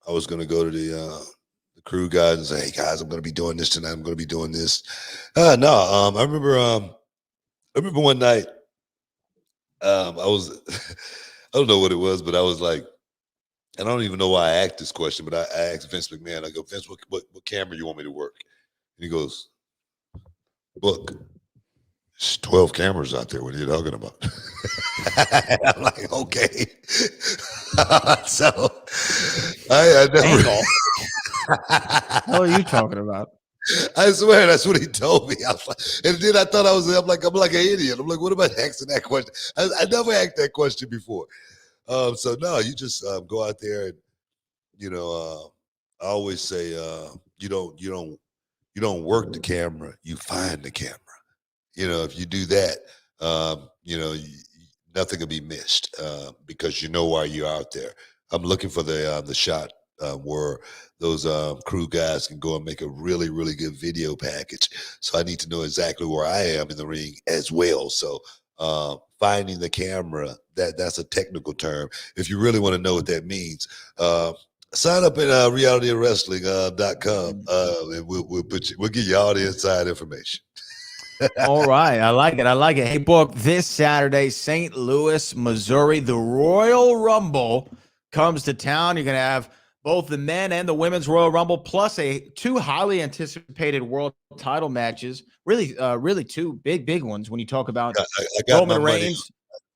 was going to go to the crew guys and say, "Hey guys, I'm going to be doing this tonight. I'm going to be doing this." No, I remember one night I was I don't know what it was, but I was like, and I don't even know why I asked this question, but I asked Vince McMahon, I go, "Vince, what camera you want me to work?" And he goes, "Look, there's 12 cameras out there. What are you talking about?" I'm like, okay. So I never. What are you talking about? I swear that's what he told me. I was like, and then I thought I'm like an idiot. I'm like, what am I asking that question? I never asked that question before. So no, you just go out there and I always say you don't work the camera, you find the camera. If you do that, nothing will be missed because you know why you're out there. I'm looking for the shot where those crew guys can go and make a really, really good video package. So I need to know exactly where I am in the ring as well. So finding the camera, that's a technical term. If you really want to know what that means, sign up at realityofwrestling.com and we'll give you all the inside information. All right. I like it. I like it. Hey, Book, this Saturday, St. Louis, Missouri, the Royal Rumble comes to town. You're going to have both the men and the women's Royal Rumble, plus two highly anticipated world title matches. Really two big ones when you talk about I got my Roman money. Reigns.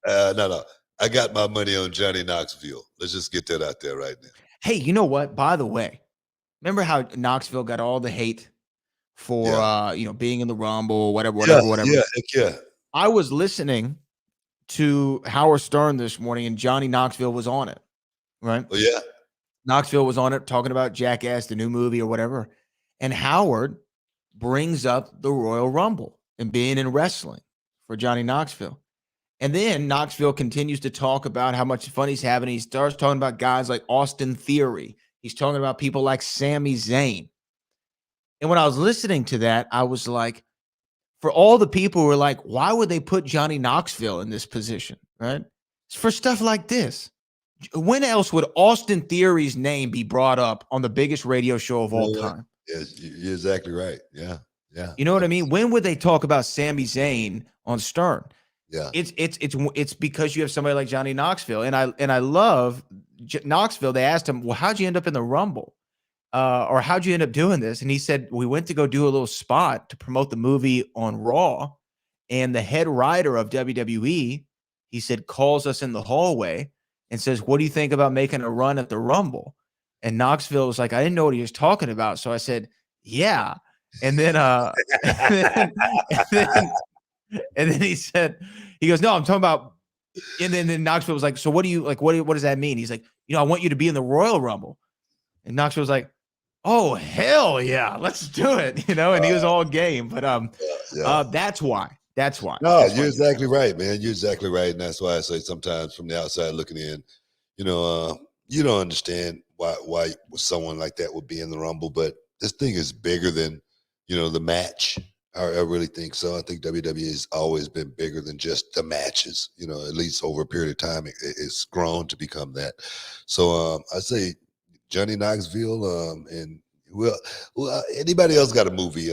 No. I got my money on Johnny Knoxville. Let's just get that out there right now. Hey, you know what? By the way, remember how Knoxville got all the hate for being in the Rumble, whatever. Yeah, heck yeah. I was listening to Howard Stern this morning, and Johnny Knoxville was on it, right? Oh, yeah. Knoxville was on it talking about Jackass, the new movie or whatever. And Howard brings up the Royal Rumble and being in wrestling for Johnny Knoxville. And then Knoxville continues to talk about how much fun he's having. He starts talking about guys like Austin Theory. He's talking about people like Sami Zayn. And when I was listening to that, I was like, for all the people who are like, why would they put Johnny Knoxville in this position, right? It's for stuff like this. When else would Austin Theory's name be brought up on the biggest radio show of all time? Yes, you're exactly right. Yeah. You know what I mean? When would they talk about Sami Zayn on Stern? Yeah. It's because you have somebody like Johnny Knoxville, and I love Knoxville. They asked him, well, how'd you end up in the Rumble? Or how'd you end up doing this? And he said, we went to go do a little spot to promote the movie on Raw. And the head writer of WWE, he said, calls us in the hallway and says, what do you think about making a run at the Rumble? And Knoxville was like, I didn't know what he was talking about. So I said, yeah. And then, and then he said, he goes, no, I'm talking about, and then Knoxville was like, so what do you like? What does that mean? He's like, I want you to be in the Royal Rumble. And Knoxville was like, oh, hell yeah, let's do it. And he was all game. But that's why. No, you're exactly right, man. You're exactly right. And that's why I say sometimes from the outside looking in, you don't understand why someone like that would be in the Rumble. But this thing is bigger than, the match. I really think so. I think WWE has always been bigger than just the matches, at least over a period of time. It's grown to become that. So I say Johnny Knoxville and well, anybody else got a movie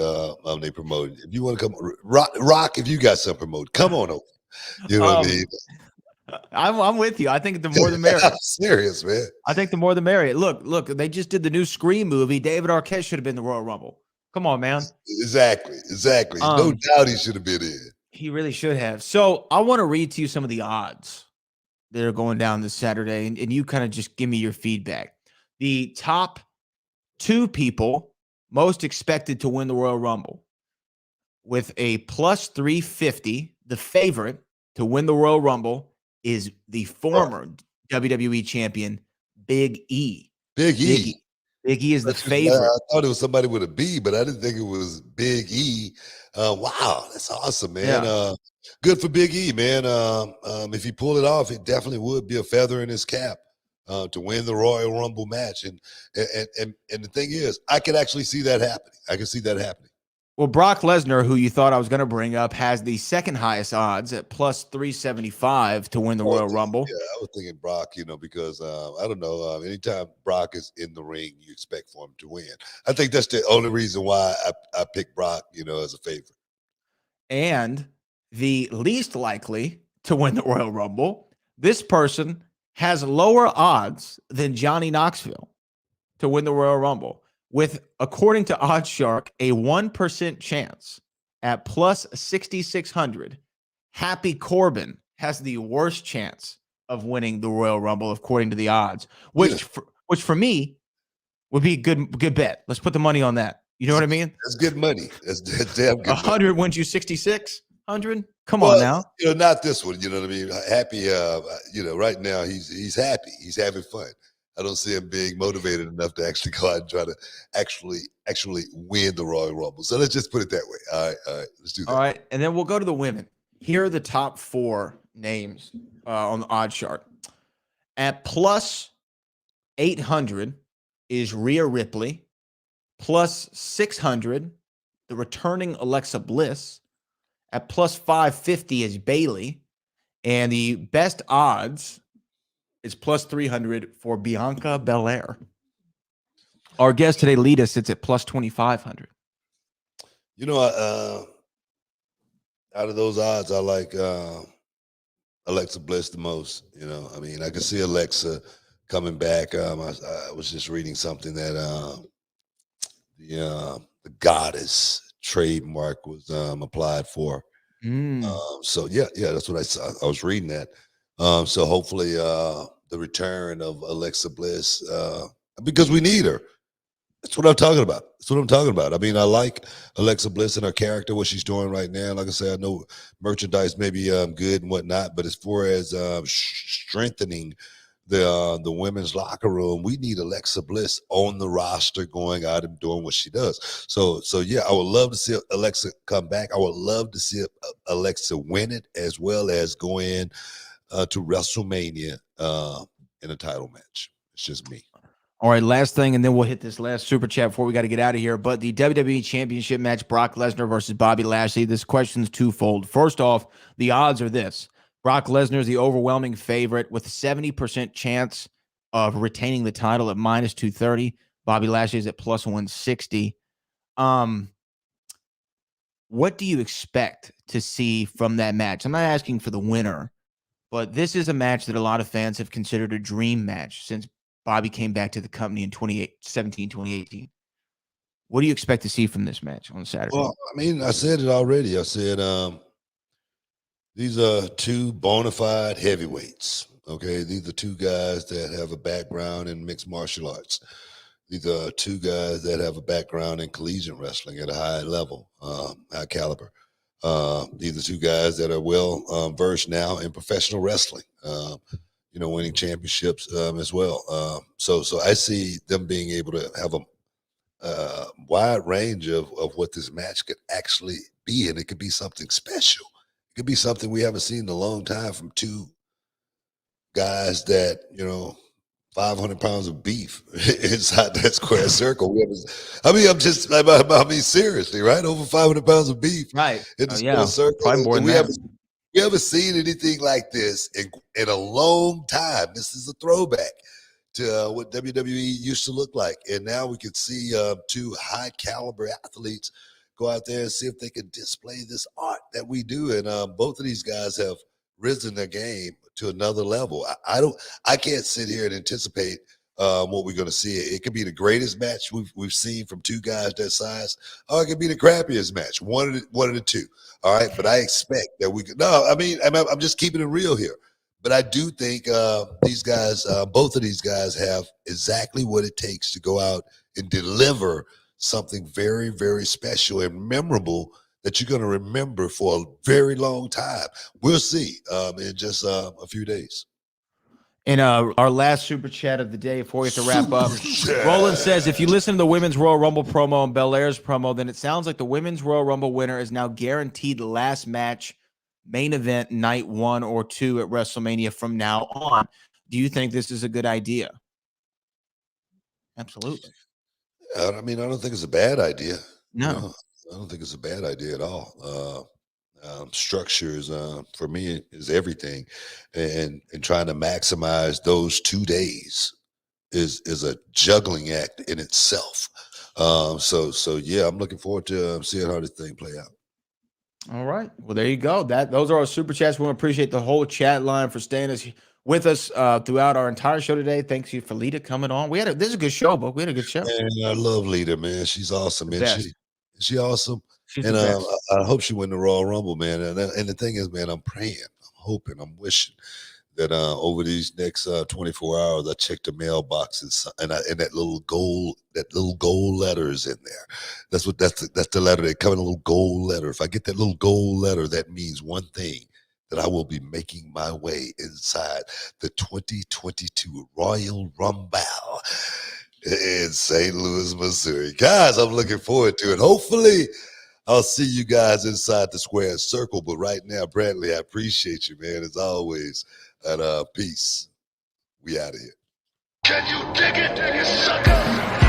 they promoted? If you want to come, Rock, if you got some promoted, come on over. You know what I mean? I'm with you. I think the more the merrier. I'm serious, man. I think the more the merrier. Look, they just did the new Scream movie. David Arquette should have been the Royal Rumble. Come on, man. Exactly. No doubt he should have been in. He really should have. So I want to read to you some of the odds that are going down this Saturday, and you kind of just give me your feedback. The top two people most expected to win the Royal Rumble with a plus 350. The favorite to win the Royal Rumble is the former WWE champion, Big E. Big E. Big E is the favorite. I thought it was somebody with a B, but I didn't think it was Big E. Wow, that's awesome, man. Yeah. Good for Big E, man. If he pulled it off, it definitely would be a feather in his cap to win the Royal Rumble match. And the thing is, I could actually see that happening. I can see that happening. Well, Brock Lesnar, who you thought I was going to bring up, has the second highest odds at plus 375 to win the Royal Rumble. Yeah, I was thinking Brock, because I don't know. Anytime Brock is in the ring, you expect for him to win. I think that's the only reason why I picked Brock, as a favorite. And the least likely to win the Royal Rumble, this person has lower odds than Johnny Knoxville to win the Royal Rumble, with, according to OddsShark, a 1% chance at plus 6,600. Happy Corbin has the worst chance of winning the Royal Rumble, according to the odds, which for me would be a good bet. Let's put the money on that. You know what I mean? That's good money. That's damn good. 100 wins you 6,600. Come on now. Not this one. You know what I mean? Happy. Right now he's happy. He's having fun. I don't see him being motivated enough to actually go out and try to actually win the Royal Rumble. So let's just put it that way. All right. Let's do that. All right, and then we'll go to the women. Here are the top four names on the odd chart. At plus 800 is Rhea Ripley. Plus 600, the returning Alexa Bliss. At plus 550 is Bayley. And the best odds is plus 300 for Bianca Belair. Our guest today, Lita, sits at plus 2,500. Out of those odds, I like Alexa Bliss the most. I mean, I can see Alexa coming back. I was just reading something that the goddess trademark was applied for. So yeah, that's what I saw. I was reading that. So hopefully, the return of Alexa Bliss, because we need her. That's what I'm talking about. That's what I'm talking about. I mean, I like Alexa Bliss and her character, what she's doing right now. Like I said, I know merchandise may be good and whatnot, but as far as strengthening the women's locker room, we need Alexa Bliss on the roster, going out and doing what she does. So yeah, I would love to see Alexa come back. I would love to see Alexa win it, as well as go in to WrestleMania in a title match. It's just me. All right, last thing, and then we'll hit this last super chat before we got to get out of here. But the WWE Championship match, Brock Lesnar versus Bobby Lashley. This question's twofold. First off, the odds are this. Brock Lesnar is the overwhelming favorite with 70% chance of retaining the title at minus 230. Bobby Lashley is at plus 160. What do you expect to see from that match? I'm not asking for the winner, but this is a match that a lot of fans have considered a dream match since Bobby came back to the company in 2017, 2018. What do you expect to see from this match on Saturday? Well, I mean, I said it already. I said these are two bona fide heavyweights. Okay, these are two guys that have a background in mixed martial arts. These are two guys that have a background in collegiate wrestling at a high level, high caliber. These are two guys that are well versed now in professional wrestling. Winning championships as well. So I see them being able to have a wide range of what this match could actually be, and it could be something special. It could be something we haven't seen in a long time from two guys that 500 pounds of beef inside that square circle. I mean, seriously, right? Over 500 pounds of beef, right? In the square circle. Probably more than that. We haven't seen anything like this in a long time. This is a throwback to what WWE used to look like. And now we can see two high caliber athletes go out there and see if they can display this art that we do. And both of these guys have risen their game to another level. I can't sit here and anticipate what we're going to see. It could be the greatest match we've seen from two guys that size, or it could be the crappiest match. One of the two. All right, but I expect that we could. No, I mean, I'm just keeping it real here. But I do think these guys, both of these guys, have exactly what it takes to go out and deliver something very, very special and memorable that you're going to remember for a very long time. We'll see in just a few days. And our last super chat of the day before we have to wrap up, Roland says, if you listen to the Women's Royal Rumble promo and Belair's promo, then it sounds like the Women's Royal Rumble winner is now guaranteed last match, main event, night 1 or 2 at WrestleMania from now on. Do you think this is a good idea? Absolutely. I mean, I don't think it's a bad idea. No. I don't think it's a bad idea at all. Structures for me is everything, and trying to maximize those 2 days is a juggling act in itself. So yeah, I'm looking forward to seeing how this thing play out. All right. Well, there you go. Those are our super chats. We want to appreciate the whole chat line for staying with us throughout our entire show today. Thanks you for Lita coming on. This is a good show, but we had a good show. Man, I love Lita, man. She's awesome, man. She awesome. She's and the best. I hope she win the Royal Rumble, man. And the thing is, man, I'm praying, I'm hoping, I'm wishing that over these next 24 hours, I check the mailboxes and that little gold letter is in there. That's the letter. They come in a little gold letter. If I get that little gold letter, that means one thing, that I will be making my way inside the 2022 Royal Rumble in St. Louis, Missouri. Guys, I'm looking forward to it. Hopefully, I'll see you guys inside the square circle. But right now, Bradley, I appreciate you, man, as always. And peace. We out of here. Can you dig it?